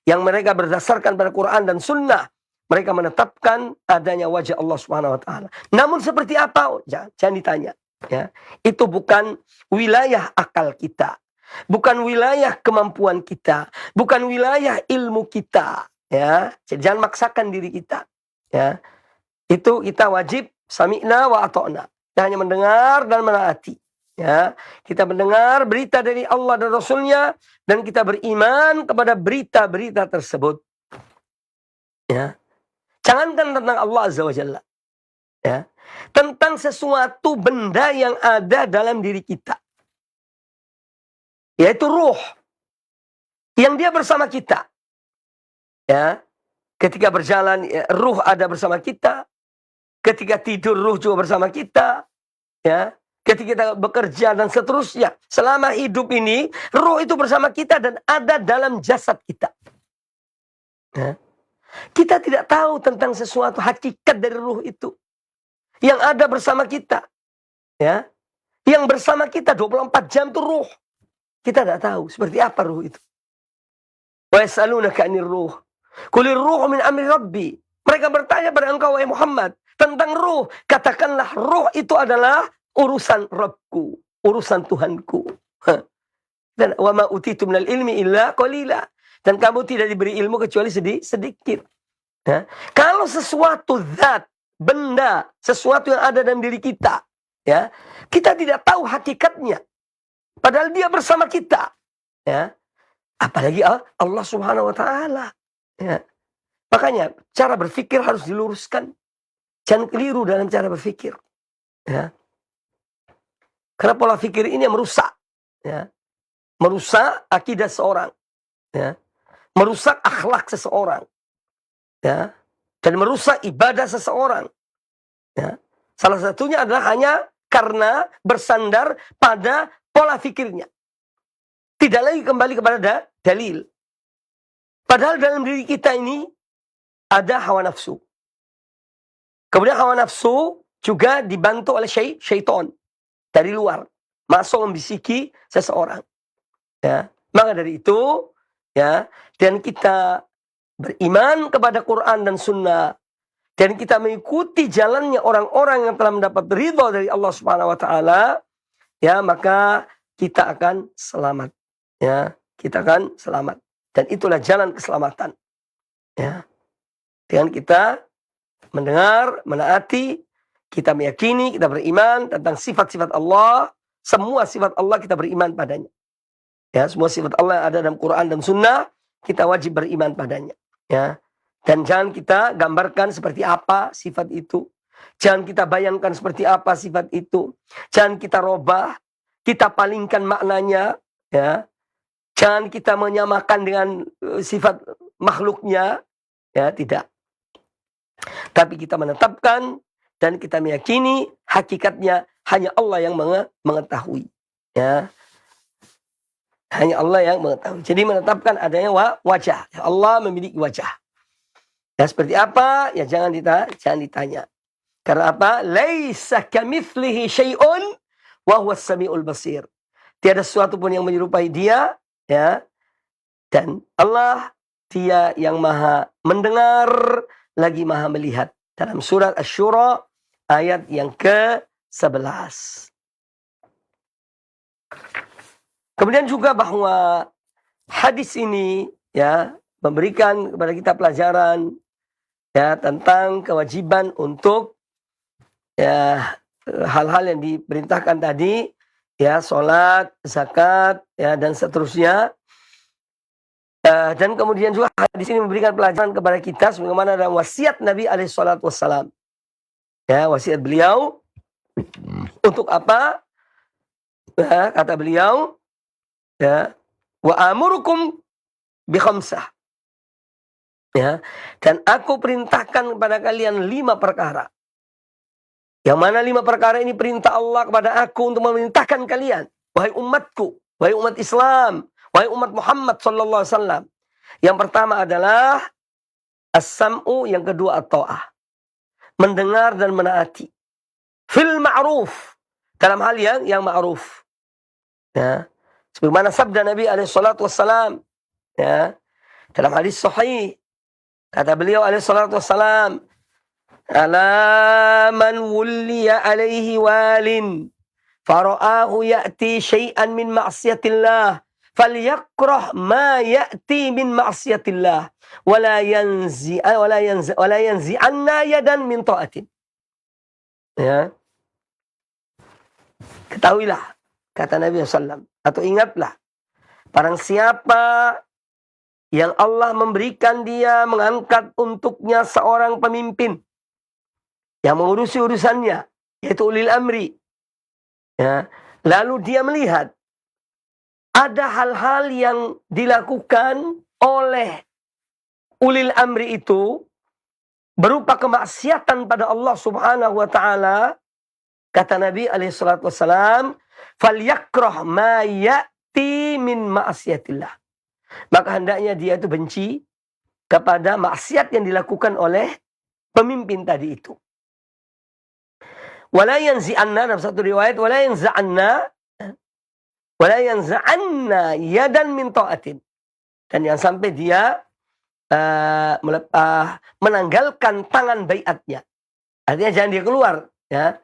yang mereka berdasarkan pada Quran dan Sunnah, mereka menetapkan adanya wajah Allah Subhanahu Wa Taala. Namun seperti apa? Jangan ditanya. Ya, itu bukan wilayah akal kita. bukan wilayah kemampuan kita, bukan wilayah ilmu kita, ya. Jadi jangan maksakan diri kita, ya. Itu kita wajib sami'na wa ata'na. Kita hanya mendengar dan menaati, ya. Kita mendengar berita dari Allah dan Rasulnya, dan kita beriman kepada berita-berita tersebut, ya. Jangankan tentang Allah Azza wa Jalla, ya, tentang sesuatu benda yang ada dalam diri kita, yaitu ruh yang dia bersama kita, ya. Ketika berjalan, ya, ruh ada bersama kita. Ketika tidur, ruh juga bersama kita, ya. Ketika kita bekerja dan seterusnya, selama hidup ini ruh itu bersama kita dan ada dalam jasad kita, ya. Kita tidak tahu tentang sesuatu hakikat dari ruh itu yang ada bersama kita, ya. Yang bersama kita 24 jam itu ruh. Kita tidak tahu seperti apa ruh itu. Wa yas'alunaka 'anir ruh. Qulir ruhu min amri rabbi. Mereka bertanya pada engkau, wahai Muhammad, tentang ruh. Katakanlah ruh itu adalah urusan Rabbku, urusan Tuhanku. Dan wa ma utitu minal ilmi illa qalila. Dan kamu tidak diberi ilmu kecuali sedikit. Ya. Kalau sesuatu zat, benda, sesuatu yang ada dalam diri kita, ya, kita tidak tahu hakikatnya, padahal dia bersama kita, ya. Apalagi Allah Subhanahu wa taala, ya. Makanya cara berpikir harus diluruskan. Jangan keliru dalam cara berpikir, ya. Karena pola pikir ini yang merusak, ya. Merusak akidah seorang, ya. Merusak akhlak seseorang, ya. Dan merusak ibadah seseorang, ya. Salah satunya adalah hanya karena bersandar pada pola pikirnya, tidak lagi kembali kepada dalil. Padahal dalam diri kita ini ada hawa nafsu. Kemudian hawa nafsu juga dibantu oleh syaitan dari luar, masuk membisiki seseorang, ya. Maka dari itu, ya, dan kita beriman kepada Quran dan Sunnah, dan kita mengikuti jalannya orang-orang yang telah mendapat ridha dari Allah Subhanahu wa taala, ya, maka kita akan selamat, ya. Kita akan selamat, dan itulah jalan keselamatan, ya. Dengan kita mendengar, menaati, kita meyakini, kita beriman tentang sifat-sifat Allah. Semua sifat Allah kita beriman padanya, ya. Semua sifat Allah yang ada dalam Quran dan Sunnah kita wajib beriman padanya, ya. Dan jangan kita gambarkan seperti apa sifat itu, jangan kita bayangkan seperti apa sifat itu, jangan kita robah, kita palingkan maknanya, ya. Jangan kita menyamakan dengan sifat makhluknya, ya, tidak. Tapi kita menetapkan dan kita meyakini hakikatnya hanya Allah yang mengetahui, ya. Hanya Allah yang mengetahui. Jadi menetapkan adanya wajah. Allah memiliki wajah. Ya, seperti apa? Ya jangan ditanya. Karena apa? Laisa kamitslihi syai'un wa huwas samiul basir. Tiada sesuatu pun yang menyerupai dia, ya. Dan Allah, dia yang maha mendengar lagi maha melihat. Dalam surat Asy-Syura ayat yang ke-11. Kemudian juga bahwa hadis ini, ya, memberikan kepada kita pelajaran, ya, tentang kewajiban untuk, ya, hal-hal yang diperintahkan tadi, ya, sholat, zakat, ya, dan seterusnya. Dan kemudian juga hadis ini memberikan pelajaran kepada kita sebagaimana dalam wasiat Nabi alaihissalam. Ya, wasiat beliau untuk apa? Ya, kata beliau, ya, wa amurukum bi khamsah. Ya, dan aku perintahkan kepada kalian 5 perkara. Yang mana 5 perkara ini perintah Allah kepada aku untuk memerintahkan kalian, wahai umatku, wahai umat Islam, wahai umat Muhammad sallallahu alaihi wasallam. Yang pertama adalah as-sam'u, yang kedua at-ta'ah. Mendengar dan menaati. Fil ma'ruf, dalam hal yang ma'ruf. Ya. Sebagaimana sabda Nabi alaihi salatu wassalam, ya, dalam hadis sahih, kata beliau alaihi salatu wassalam, ala man wulliya alaihi walin fara'ahu ya'ti syai'an min ma'siyatillah falyakrah ma ya'ti min ma'siyatillah wala yanzi'anna yadan min ta'atin. Ya. Ketahuilah, kata Nabi SAW, atau ingatlah, barang siapa yang Allah memberikan dia, mengangkat untuknya seorang pemimpin yang mengurusi urusannya, yaitu ulil amri. Ya. Lalu dia melihat ada hal-hal yang dilakukan oleh ulil amri itu berupa kemaksiatan pada Allah Subhanahu wa taala, kata Nabi alaihi salatu wasalam, falyakrah ma ya'ti min ma'siyatillah. Maka hendaknya dia itu benci kepada maksiat yang dilakukan oleh pemimpin tadi itu. Wala yanzi'anna, dalam satu riwayat, wala yanza'anna yadan min ta'atin. Dan yang sampai dia menanggalkan tangan baiatnya. Artinya jangan dia keluar, ya,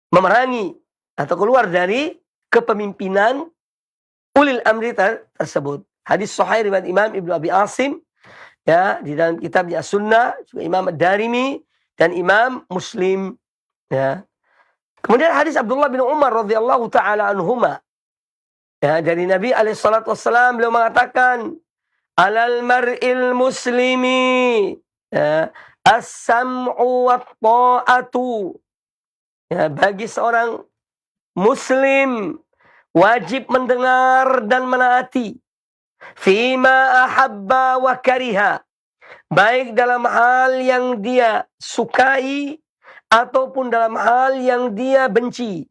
memerangi atau keluar dari kepemimpinan ulil amri tersebut. Hadis sahih riwayat Imam Ibnu Abi Asim, ya, di dalam kitabnya As-Sunnah, juga Imam Ad-Darimi dan Imam Muslim, ya. Kemudian hadis Abdullah bin Umar radhiyallahu taala anhuma, ya, dari Nabi alaihi salatu wasallam, beliau mengatakan, alal mar'il muslimi, ya, as-sam'u wat ta'atu. Ya, bagi seorang muslim wajib mendengar dan menaati, fima ahabba wa kariha, baik dalam hal yang dia sukai ataupun dalam hal yang dia benci,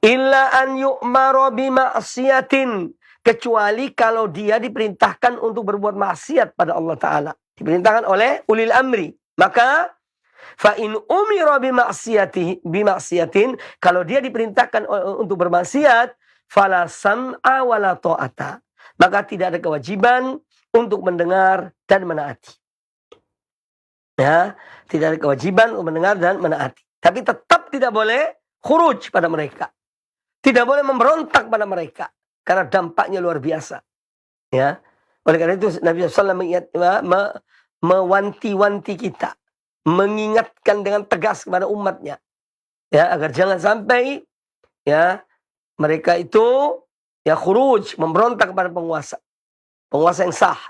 illa an yu'mara bima'siyatin, kecuali kalau dia diperintahkan untuk berbuat maksiat pada Allah Ta'ala. Diperintahkan oleh ulil amri. Maka, fa'in umira bima'siyatin, kalau dia diperintahkan untuk bermaksiat, fala sam'a wala ta'ata, maka tidak ada kewajiban untuk mendengar dan menaati. Ya, tidak ada kewajiban untuk mendengar dan menaati. Tapi tetap tidak boleh khuruj pada mereka. Tidak boleh memberontak pada mereka. Karena dampaknya luar biasa. Ya. Oleh karena itu Nabi SAW mewanti-wanti kita, mengingatkan dengan tegas kepada umatnya, ya, agar jangan sampai, ya, mereka itu, ya, khuruj, memberontak kepada penguasa yang sah.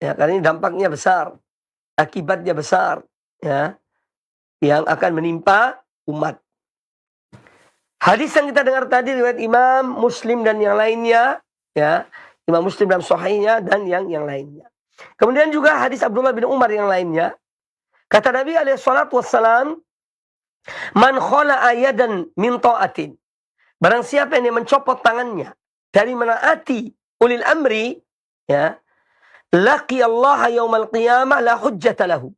Ya, karena ini dampaknya besar, akibatnya besar, ya, yang akan menimpa umat. Hadis yang kita dengar tadi riwayat Imam Muslim dan yang lainnya, ya, Imam Muslim dalam Sahihnya dan yang lainnya. Kemudian juga hadis Abdullah bin Umar yang lainnya, kata Nabi alaihi salatu wassalam, man khala'a yadan min ta'atin, barang siapa yang mencopot tangannya dari menaati ulil amri, ya, laqi Allah yaumal qiyamah la hujjata lahu,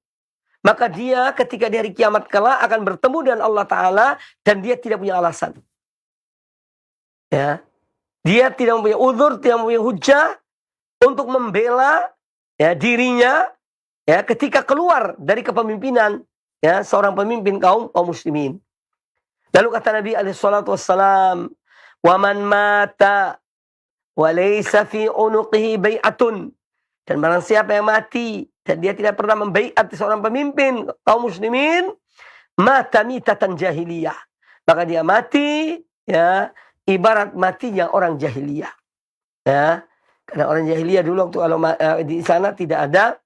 maka dia ketika di hari kiamat kelak akan bertemu dengan Allah Ta'ala dan dia tidak punya alasan. Ya, dia tidak mempunyai uzur, tidak mempunyai hujjah untuk membela, ya, dirinya, ya, ketika keluar dari kepemimpinan, ya, seorang pemimpin kaum muslimin. Lalu kata Nabi alaihi salatu wassalam, wa man mata wa laysa fi unuqihi bai'atun, dan barang siapa yang mati dan dia tidak pernah membaiat seorang pemimpin kaum muslimin, mata mitatan jahiliyah, maka dia mati, ya, ibarat matinya orang jahiliyah. Ya, karena orang jahiliyah dulu waktu di sana tidak ada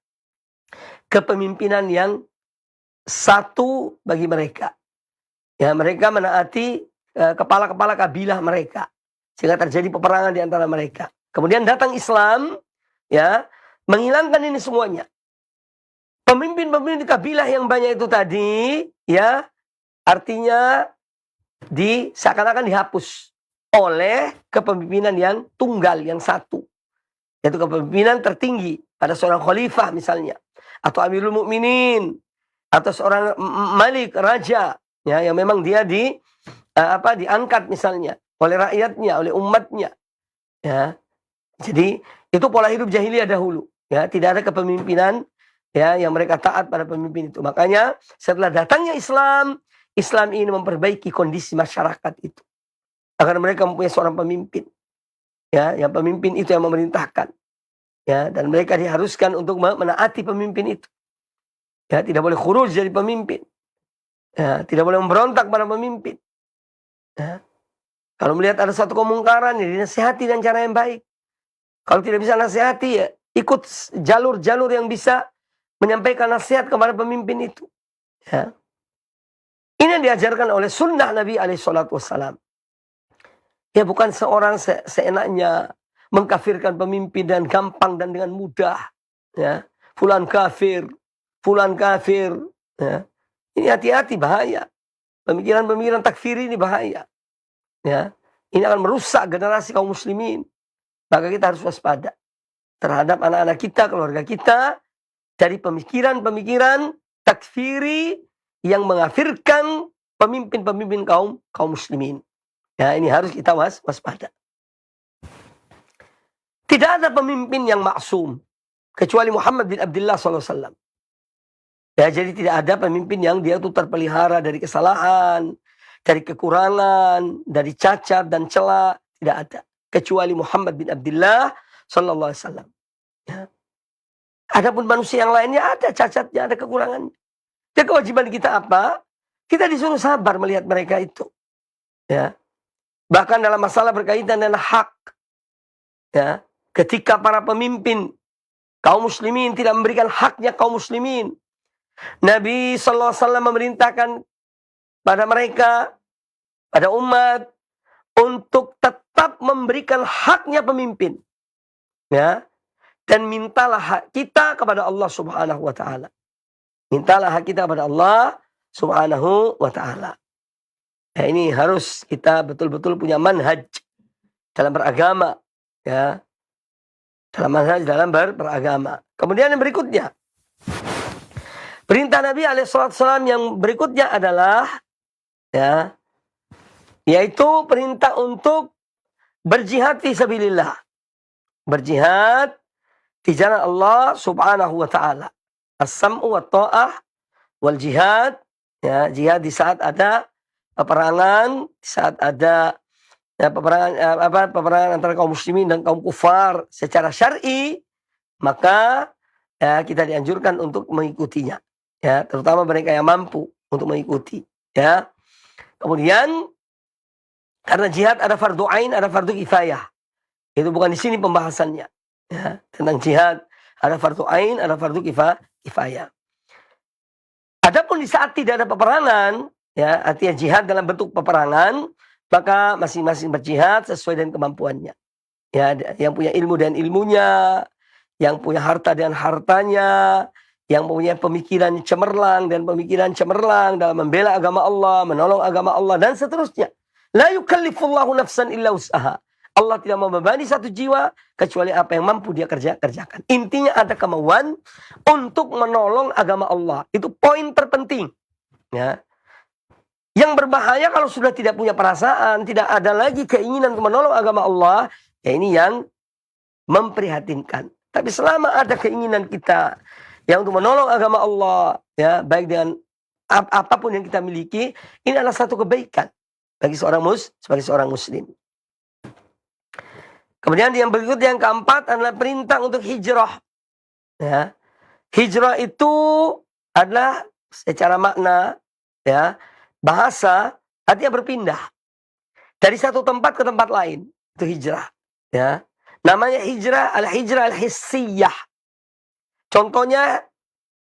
kepemimpinan yang satu bagi mereka. Ya, mereka menaati kepala-kepala kabilah mereka, sehingga terjadi peperangan di antara mereka. Kemudian datang Islam, ya, menghilangkan ini semuanya. Pemimpin-pemimpin kabilah yang banyak itu tadi, ya, artinya seakan-akan dihapus oleh kepemimpinan yang tunggal, yang satu. Yaitu kepemimpinan tertinggi pada seorang khalifah misalnya, atau amirul mukminin, atau seorang malik, raja, ya, yang memang dia diangkat misalnya oleh rakyatnya, oleh umatnya. Ya. Jadi itu pola hidup jahiliyah dahulu. Ya, tidak ada kepemimpinan, ya, yang mereka taat pada pemimpin itu. Makanya setelah datangnya Islam, Islam ini memperbaiki kondisi masyarakat itu. agar mereka mempunyai seorang pemimpin. Ya, yang pemimpin itu yang memerintahkan. Ya, dan mereka diharuskan untuk menaati pemimpin itu. Ya, tidak boleh khuruj dari pemimpin. Ya, tidak boleh memberontak pada pemimpin. Ya. Kalau melihat ada satu kemungkaran, ya dinasihati dengan cara yang baik. Kalau tidak bisa nasihati, ya ikut jalur-jalur yang bisa menyampaikan nasihat kepada pemimpin itu. Ya. Ini yang diajarkan oleh sunnah Nabi SAW. Ya, bukan seorang seenaknya mengkafirkan pemimpin dan gampang dan dengan mudah. Ya. Fulan kafir. Ya. Ini hati-hati, bahaya. Pemikiran-pemikiran takfiri ini bahaya. Ya. Ini akan merusak generasi kaum muslimin. Maka kita harus waspada terhadap anak-anak kita, keluarga kita, dari pemikiran-pemikiran takfiri yang mengafirkan pemimpin-pemimpin kaum muslimin. Ya, ini harus kita waspada. Tidak ada pemimpin yang maksum kecuali Muhammad bin Abdullah SAW. Ya, jadi tidak ada pemimpin yang dia itu terpelihara dari kesalahan, dari kekurangan, dari cacat dan celah. Tidak ada kecuali Muhammad bin Abdullah SAW. Ya. Adapun manusia yang lainnya ada cacatnya, ada kekurangannya. Ya, kewajiban kita apa? Kita disuruh sabar melihat mereka itu. Ya. Bahkan dalam masalah berkaitan dengan hak. Ya. Ketika para pemimpin kaum muslimin tidak memberikan haknya kaum muslimin, Nabi SAW memerintahkan pada mereka, pada umat, untuk tetap memberikan haknya pemimpin. Ya. Dan mintalah hak kita kepada Allah Subhanahu wa Ta'ala. Mintalah hak kita kepada Allah Subhanahu wa Ta'ala. Ya, ini harus kita betul-betul punya manhaj dalam beragama. Ya. Dalam manhaj dalam beragama. Kemudian yang berikutnya, perintah Nabi SAW yang berikutnya adalah, ya, yaitu perintah untuk berjihad fi sabilillah. Berjihad di jalan Allah Subhanahu wa Ta'ala. As-sam'u wa ta'ah wal jihad. Ya, jihad di saat ada peperangan, di saat ada ya, peperangan antara kaum muslimin dan kaum kufar secara syar'i, maka ya, kita dianjurkan untuk mengikutinya. Ya, terutama mereka yang mampu untuk mengikuti. Ya. Kemudian karena jihad ada fardu ain, ada fardu kifayah. Itu bukan di sini pembahasannya. Ya, tentang jihad ada fardu ain, ada fardu kifayah. Adapun di saat tidak ada peperangan, ya, artinya jihad dalam bentuk peperangan, maka masing-masing berjihad sesuai dengan kemampuannya. Ya, yang punya ilmu dan ilmunya, yang punya harta dan hartanya, yang punya pemikiran cemerlang dan pemikiran cemerlang dalam membela agama Allah, menolong agama Allah dan seterusnya. La yukallifullahu nafsan illa wus'aha. Allah tidak membebani satu jiwa kecuali apa yang mampu dia kerjakan. Intinya ada kemauan untuk menolong agama Allah. Itu poin terpenting. Ya. Yang berbahaya kalau sudah tidak punya perasaan, tidak ada lagi keinginan untuk menolong agama Allah, ya ini yang memprihatinkan. Tapi selama ada keinginan kita yang untuk menolong agama Allah, ya, baik dengan apapun yang kita miliki, ini adalah satu kebaikan bagi sebagai seorang muslim. Kemudian yang berikutnya, yang keempat adalah perintah untuk hijrah. Ya. Hijrah itu adalah secara makna, ya, bahasa, artinya berpindah dari satu tempat ke tempat lain. Itu hijrah. Ya. Namanya hijrah al-hissiyah. Contohnya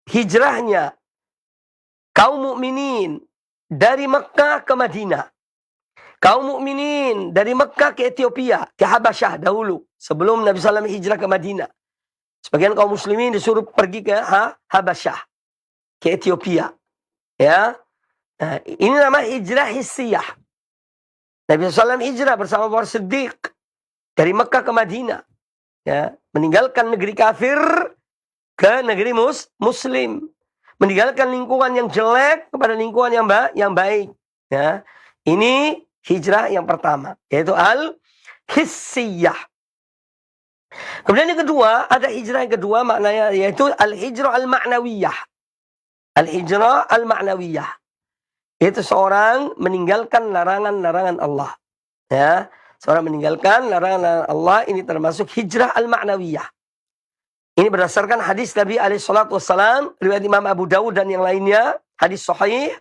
hijrahnya kaum mukminin dari Mekah ke Madinah. Kaum mukminin dari Mekah ke Ethiopia, ke Habasyah dahulu, sebelum Nabi SAW hijrah ke Madinah. Sebagian kaum muslimin disuruh pergi ke Habasyah, ke Ethiopia. Ya. Nah, ini nama hijrah hissiyah. Nabi SAW hijrah bersama Abu Bakar Siddiq dari Mekah ke Madinah. Ya. Meninggalkan negeri kafir ke negeri muslim. Meninggalkan lingkungan yang jelek kepada lingkungan yang baik. Ya. Ini hijrah yang pertama, yaitu al-hissiyah. Kemudian yang kedua, ada hijrah yang kedua maknanya, yaitu al-hijrah al-ma'nawiyah. Al-hijrah al-ma'nawiyah. Yaitu seorang meninggalkan larangan-larangan Allah. Ya, seorang meninggalkan larangan Allah ini termasuk hijrah al-ma'nawiyah. Ini berdasarkan hadis Nabi alaihi salatu wassalam, riwayat Imam Abu Dawud dan yang lainnya, hadis sahih.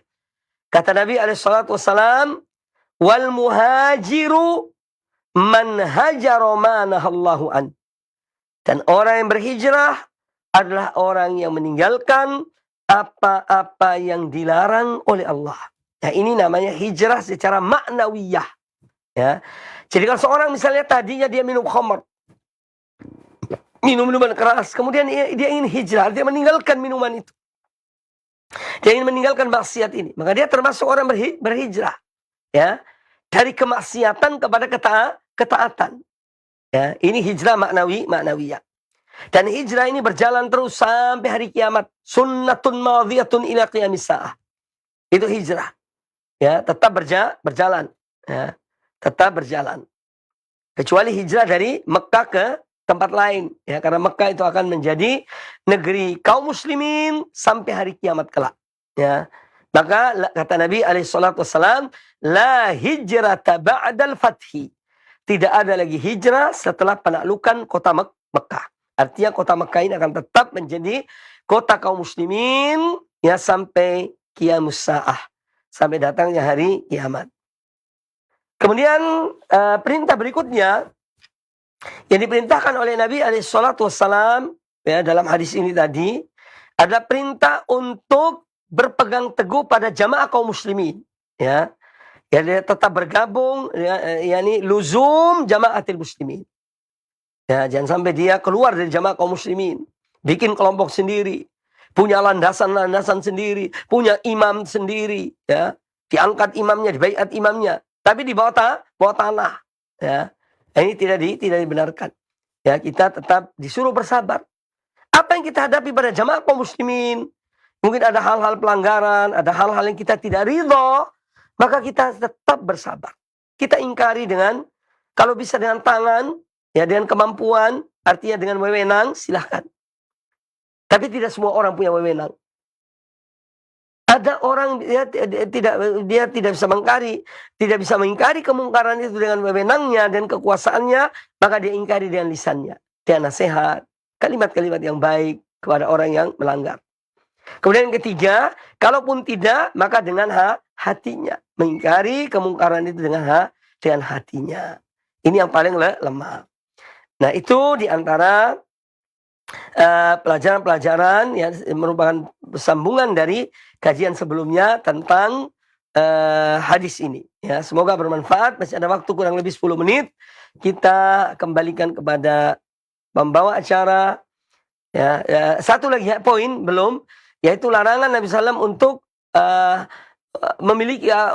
Kata Nabi alaihi salatu wassalam, wal muhajiru man hajara ma nahallahu an. Dan orang yang berhijrah adalah orang yang meninggalkan apa-apa yang dilarang oleh Allah. Ya, ini namanya hijrah secara maknawiyah. Ya. Jadi kalau seorang misalnya tadinya dia minum khamr, minum minuman keras, kemudian dia ingin hijrah, dia meninggalkan minuman itu. Dia ingin meninggalkan maksiat ini, maka dia termasuk orang berhijrah. Ya. Dari kemaksiatan kepada ketaatan. Ya, ini hijrah maknawiyah. Dan hijrah ini berjalan terus sampai hari kiamat. Sunnatun madhiyatun ila qiyamis sa'ah. Itu hijrah. Ya, tetap berjalan. Ya, tetap berjalan. Kecuali hijrah dari Mekah ke tempat lain. Ya, karena Mekah itu akan menjadi negeri kaum muslimin sampai hari kiamat kelak. Ya. Maka kata Nabi alaihissalam, la hijrata ba'dal fathi. Tidak ada lagi hijrah setelah penaklukan kota Mekah. Artinya kota Mekah ini akan tetap menjadi kota kaum muslimin ya sampai qiyamus sa'ah. Sampai datangnya hari kiamat. Kemudian perintah berikutnya yang diperintahkan oleh Nabi alaihissalam ya dalam hadis ini tadi ada perintah untuk berpegang teguh pada jamaah kaum muslimin. Ya. Ya, dia tetap bergabung, yakni luzum jamaatil muslimin. Ya, jangan sampai dia keluar dari jamaah kaum muslimin, bikin kelompok sendiri, punya landasan-landasan sendiri, punya imam sendiri, ya, diangkat imamnya, dibaiat imamnya, tapi di bawah tanah, ya. Ini tidak dibenarkan. Ya, kita tetap disuruh bersabar. Apa yang kita hadapi pada jamaah kaum muslimin? Mungkin ada hal-hal pelanggaran, ada hal-hal yang kita tidak ridho. Maka kita tetap bersabar. Kita ingkari dengan, kalau bisa dengan tangan, ya dengan kemampuan, artinya dengan wewenang, silahkan. Tapi tidak semua orang punya wewenang. Ada orang dia tidak bisa mengingkari kemungkaran itu dengan wewenangnya dan kekuasaannya, maka dia ingkari dengan lisannya. Dia nasihat, kalimat-kalimat yang baik kepada orang yang melanggar. Kemudian yang ketiga, kalaupun tidak, maka dengan hatinya. Mengingkari kemungkaran itu dengan hatinya. Ini yang paling lemah. Nah, itu diantara pelajaran-pelajaran yang merupakan sambungan dari kajian sebelumnya tentang hadis ini. Ya, semoga bermanfaat. Masih ada waktu kurang lebih 10 menit. Kita kembalikan kepada pembawa acara. Ya, satu lagi poin belum, yaitu larangan Nabi SAW untuk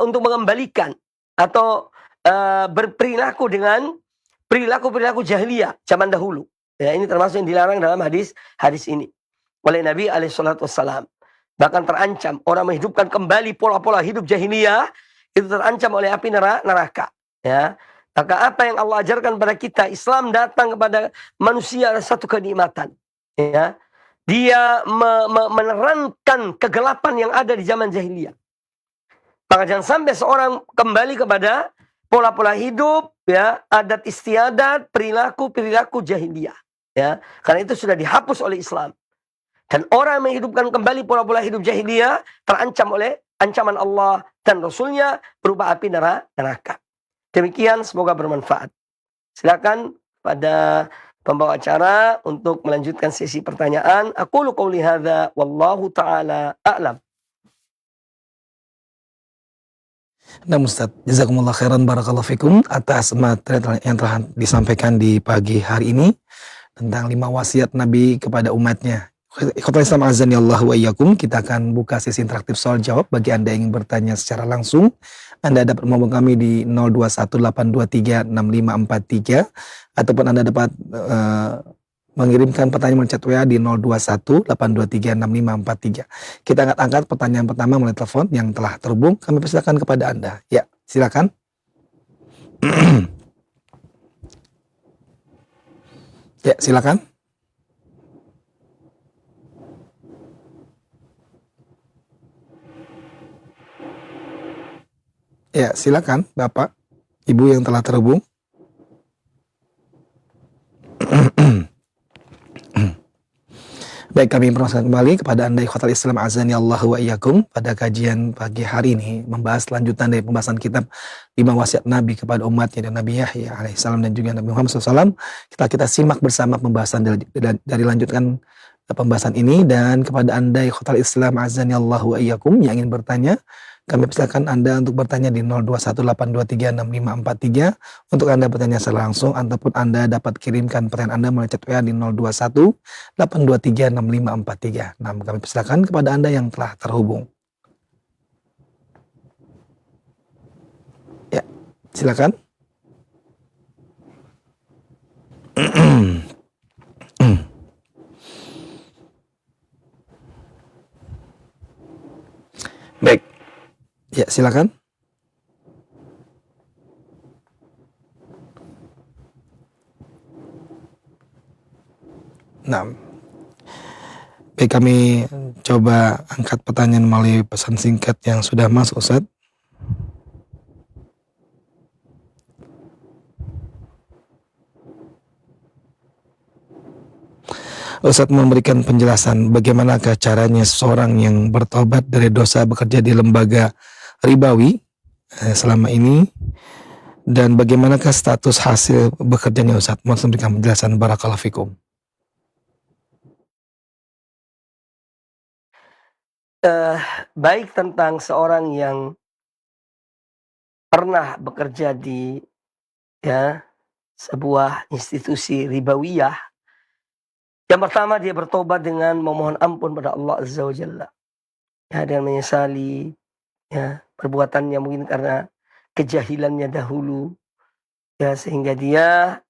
untuk mengembalikan atau berperilaku dengan perilaku jahiliyah zaman dahulu. Ya, ini termasuk yang dilarang dalam hadis ini oleh Nabi alaihissalam. Bahkan terancam orang menghidupkan kembali pola-pola hidup jahiliyah itu terancam oleh api neraka. Ya, maka apa yang Allah ajarkan pada kita, Islam datang kepada manusia adalah satu kenikmatan. Ya, dia menerangkan kegelapan yang ada di zaman jahiliyah. Maka jangan sampai seorang kembali kepada pola-pola hidup, ya, adat istiadat, perilaku jahiliyah. Ya, karena itu sudah dihapus oleh Islam. Dan orang yang menghidupkan kembali pola-pola hidup jahiliyah terancam oleh ancaman Allah dan Rasulnya berupa api neraka. Demikian, semoga bermanfaat. Silakan pada pembawa acara untuk melanjutkan sesi pertanyaan. Aqulu qouli hadza wallahu taala a'lam. Nah Ustaz, jazakumullah khairan barakallahu fikum atas materi yang telah disampaikan di pagi hari ini tentang 5 wasiat Nabi kepada umatnya. Ikhwatul Islam azani Allah wa iyyakum, kita akan buka sesi interaktif soal jawab bagi Anda yang ingin bertanya secara langsung. Anda dapat menghubungi kami di 0218236543 ataupun Anda dapat mengirimkan pertanyaan melalui chat WA di 0218236543. Kita angkat pertanyaan pertama melalui telepon yang telah terhubung. Kami persilakan kepada Anda. Ya, silakan. Ya, silakan. Ya, silakan, Bapak. Ibu yang telah terhubung. Baik, kami informasikan kembali kepada Anda ikhwatal Islam azani Allah wa iyyakum pada kajian pagi hari ini membahas lanjutan dari pembahasan kitab 5 wasiat Nabi kepada umatnya dan Nabi Yahya alaihissalam dan juga Nabi Muhammad SAW. Kita simak bersama pembahasan dari lanjutkan pembahasan ini. Dan kepada Anda ikhwatal Islam azani Allah wa iyyakum yang ingin bertanya, kami persilakan Anda untuk bertanya di 0218236543 untuk Anda bertanya secara langsung, ataupun Anda dapat kirimkan pertanyaan Anda melalui chat WA di 0218236543. Nah, kami persilakan kepada Anda yang telah terhubung. Ya, silakan. Baik. Ya, silakan. Nah, baik, kami coba angkat pertanyaan melalui pesan singkat yang sudah masuk, Ustaz. Ustaz memberikan penjelasan bagaimanakah caranya seseorang yang bertobat dari dosa bekerja di lembaga ribawi selama ini, dan bagaimanakah status hasil bekerjanya, Ustaz? Mohon memberikan penjelasan, barakallahu fikum. Baik tentang seorang yang pernah bekerja di sebuah institusi ribawiyah. Yang pertama, dia bertobat dengan memohon ampun pada Allah Azza wa Jalla, dan menyesali perbuatannya mungkin karena kejahilannya dahulu, sehingga dia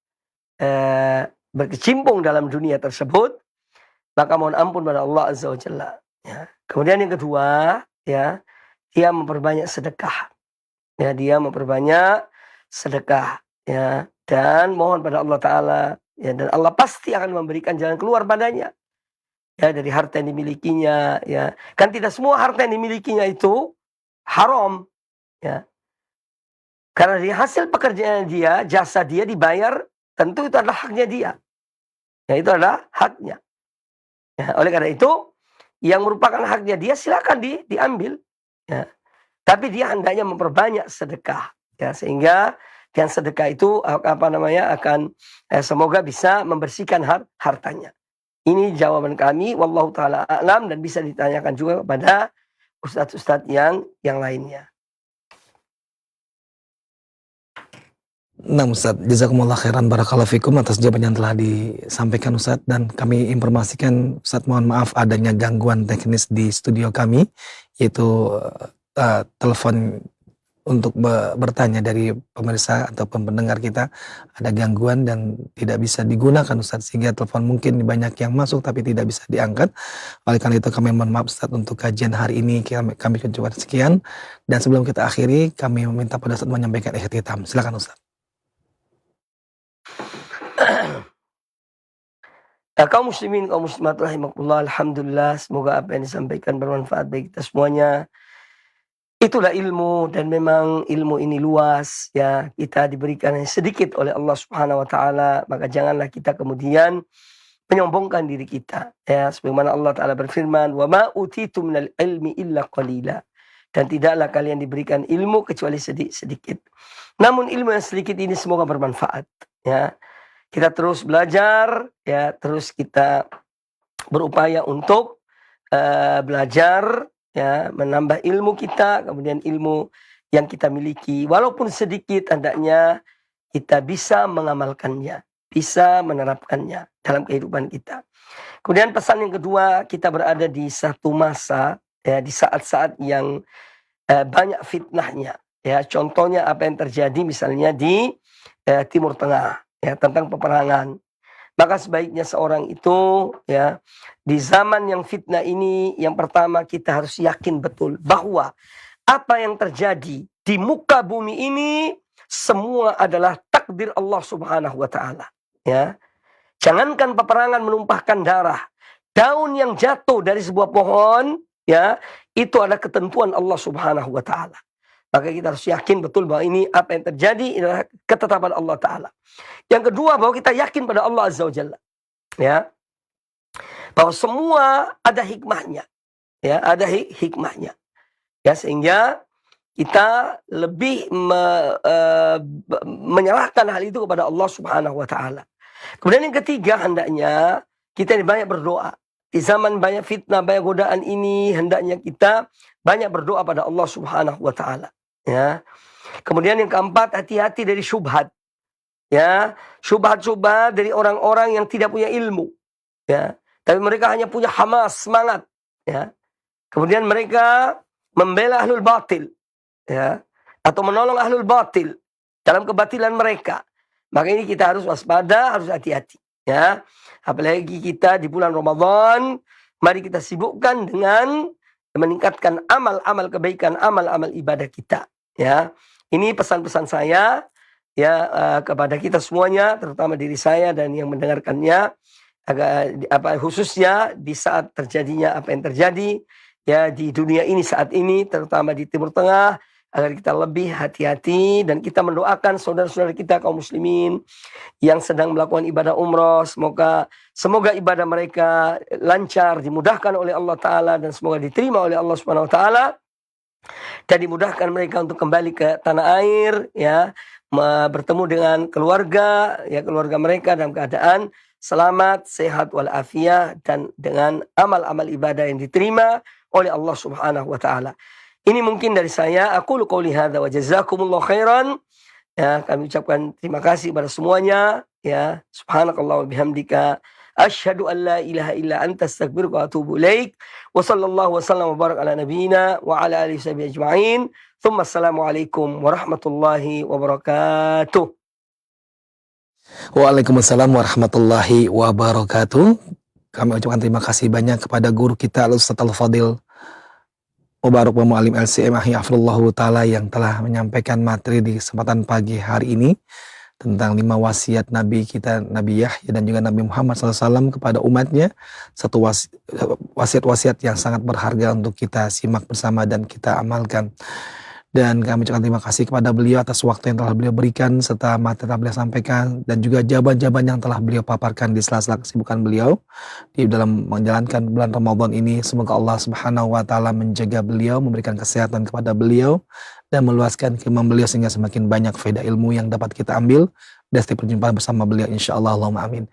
berkecimpung dalam dunia tersebut, maka mohon ampun pada Allah Azza wa Jalla. Kemudian yang kedua, dia memperbanyak sedekah. Dia memperbanyak sedekah, dan mohon pada Allah Ta'ala, dan Allah pasti akan memberikan jalan keluar padanya, dari harta yang dimilikinya. Kan tidak semua harta yang dimilikinya itu haram, karena di hasil pekerjaan dia, jasa dia dibayar, tentu itu adalah haknya dia. Itu adalah haknya. Oleh karena itu, yang merupakan haknya dia silakan diambil. Tapi dia hendaknya memperbanyak sedekah, sehingga dengan sedekah itu akan semoga bisa membersihkan hartanya. Ini jawaban kami, wallahu taala a'lam, dan bisa ditanyakan juga kepada ustadz-ustadz yang lainnya. Nah, Ustaz, jazakumullah khairan, barakallahu fikum atas jawaban yang telah disampaikan, Ustaz. Dan kami informasikan, Ustaz, mohon maaf adanya gangguan teknis di studio kami, yaitu telepon untuk bertanya dari pemirsa atau pendengar kita ada gangguan dan tidak bisa digunakan, Ustaz, sehingga telepon mungkin banyak yang masuk tapi tidak bisa diangkat. Oleh karena itu kami mohon maaf, Ustaz, untuk kajian hari ini kami coba sekian, dan sebelum kita akhiri kami meminta pada Ustaz menyampaikan ikhtitam. Silakan, Ustaz. Kaum muslimin, kaum muslimat rahimakumullah, alhamdulillah, semoga apa yang disampaikan bermanfaat bagi kita semuanya. Itulah ilmu, dan memang ilmu ini luas, kita diberikan sedikit oleh Allah Subhanahu wa taala, maka janganlah kita kemudian menyombongkan diri kita, sebagaimana Allah Taala berfirman, "Wa ma utitum minal ilmi illa qalila." Dan tidaklah kalian diberikan ilmu kecuali sedikit. Namun ilmu yang sedikit ini semoga bermanfaat, Kita terus belajar, terus kita berupaya untuk belajar, menambah ilmu kita, kemudian ilmu yang kita miliki, walaupun sedikit, hendaknya kita bisa mengamalkannya, bisa menerapkannya dalam kehidupan kita. Kemudian pesan yang kedua, kita berada di satu masa, di saat-saat yang banyak fitnahnya. Contohnya apa yang terjadi misalnya di Timur Tengah, tentang peperangan. Maka sebaiknya seorang itu, di zaman yang fitnah ini, yang pertama kita harus yakin betul bahwa apa yang terjadi di muka bumi ini semua adalah takdir Allah Subhanahu wa taala, Jangankan peperangan menumpahkan darah, daun yang jatuh dari sebuah pohon, itu adalah ketentuan Allah Subhanahu wa taala. Maka kita harus yakin betul bahwa ini apa yang terjadi adalah ketetapan Allah Ta'ala. Yang kedua, bahwa kita yakin pada Allah Azza wa Jalla. Ya. Bahwa semua ada hikmahnya. Ya, ada hikmahnya. Ya, sehingga kita lebih menyerahkan hal itu kepada Allah Subhanahu wa Ta'ala. Kemudian yang ketiga, hendaknya kita banyak berdoa. Di zaman banyak fitnah, banyak godaan ini, hendaknya kita banyak berdoa pada Allah Subhanahu wa Ta'ala. Ya. Kemudian yang keempat, hati-hati dari syubhat. Ya, syubhat-syubhat dari orang-orang yang tidak punya ilmu. Ya, tapi mereka hanya punya hamas, semangat. Ya. Kemudian mereka membela ahlul batil. Ya, atau menolong ahlul batil dalam kebatilan mereka. Maka ini kita harus waspada, harus hati-hati. Ya, apalagi kita di bulan Ramadan, mari kita sibukkan dengan meningkatkan amal-amal kebaikan, amal-amal ibadah kita. Ya, ini pesan-pesan saya ya kepada kita semuanya, terutama diri saya dan yang mendengarkannya, khususnya di saat terjadinya apa yang terjadi ya di dunia ini saat ini, terutama di Timur Tengah, agar kita lebih hati-hati dan kita mendoakan saudara-saudara kita kaum muslimin yang sedang melakukan ibadah umroh, semoga ibadah mereka lancar, dimudahkan oleh Allah Ta'ala dan semoga diterima oleh Allah Subhanahu Wa Ta'ala. Dan dimudahkan mereka untuk kembali ke tanah air, ya, bertemu dengan keluarga, ya, keluarga mereka dalam keadaan selamat, sehat walafiat dan dengan amal-amal ibadah yang diterima oleh Allah Subhanahu wa Ta'ala. Ini mungkin dari saya. Aku qouli hadza wa jazakumullah khairan. Ya, kami ucapkan terima kasih pada semuanya, ya. Subhanakallah wa bihamdika asyhadu an la ilaha illa anta astaghfiruka wa atubu ilaik. Wa sallallahu wa sallam wa barak ala nabiyyina wa ala alihi washabihi ajma'in. Tsumma assalamualaikum warahmatullahi wabarakatuh. Waalaikumsalam warahmatullahi wabarakatuh. Kami ucapkan terima kasih banyak kepada guru kita Al-Ustaz Al-Fadil Mubarak Mu'alim LCM Ahiyafullahu Ta'ala yang telah menyampaikan materi di kesempatan pagi hari ini tentang 5 wasiat Nabi kita, Nabi Yahya dan juga Nabi Muhammad SAW kepada umatnya. Satu wasiat-wasiat yang sangat berharga untuk kita simak bersama dan kita amalkan. Dan kami ucapkan terima kasih kepada beliau atas waktu yang telah beliau berikan serta materi yang telah beliau sampaikan dan juga jawaban-jawaban yang telah beliau paparkan di sela-sela kesibukan beliau di dalam menjalankan bulan Ramadan ini. Semoga Allah Subhanahu wa Ta'ala menjaga beliau, memberikan kesehatan kepada beliau dan meluaskan keimanan beliau sehingga semakin banyak faedah ilmu yang dapat kita ambil dari setiap perjumpaan bersama beliau, insyaallah, Allahumma amin.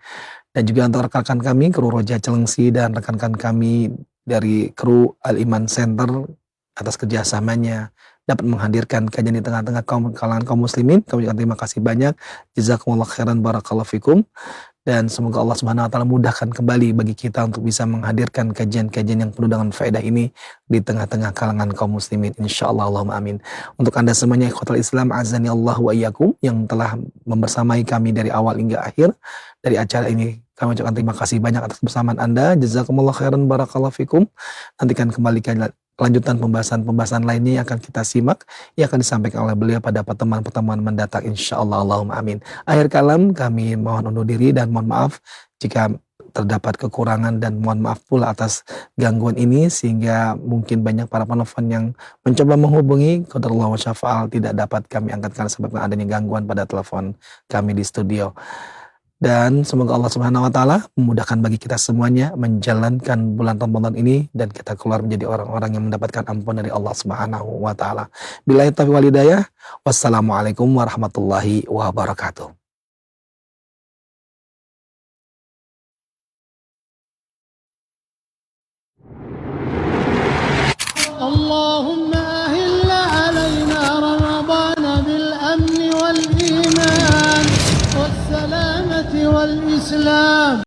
Dan juga untuk rekan-rekan kami kru Roja Celengsi dan rekan-rekan kami dari kru Al-Iman Center atas kerjasamanya dapat menghadirkan kajian di tengah-tengah kalangan kaum muslimin. Kami ucapkan terima kasih banyak. Jazakumullah khairan, barakallahu fikum. Dan semoga Allah Subhanahu wa Ta'ala mudahkan kembali bagi kita untuk bisa menghadirkan kajian-kajian yang penuh dengan faedah ini di tengah-tengah kalangan kaum muslimin, insyaallah, Allahumma amin. Untuk Anda semuanya ikhwatal Islam azani Allah wa iyyakum yang telah membersamai kami dari awal hingga akhir dari acara ini, kami ucapkan terima kasih banyak atas kebersamaan Anda. Jazakumullah khairan, barakallahu fikum. Nantikan kembali lanjutan pembahasan-pembahasan lainnya yang akan kita simak, yang akan disampaikan oleh beliau pada pertemuan-pertemuan mendatang, insyaallah, Allahumma amin. Akhir kalam, kami mohon undur diri dan mohon maaf jika terdapat kekurangan dan mohon maaf pula atas gangguan ini sehingga mungkin banyak para penelpon yang mencoba menghubungi qadarullah wa syafa'al tidak dapat kami angkat karena sebabkan adanya gangguan pada telepon kami di studio. Dan semoga Allah Subhanahu wa Ta'ala memudahkan bagi kita semuanya menjalankan bulan Ramadan ini dan kita keluar menjadi orang-orang yang mendapatkan ampun dari Allah Subhanahu wa Ta'ala. Billahi taufiq wal hidayah. Wassalamualaikum warahmatullahi wabarakatuh. Allahumma ahilla alaina Ramadan bil amni wal iman was salamati wal islam.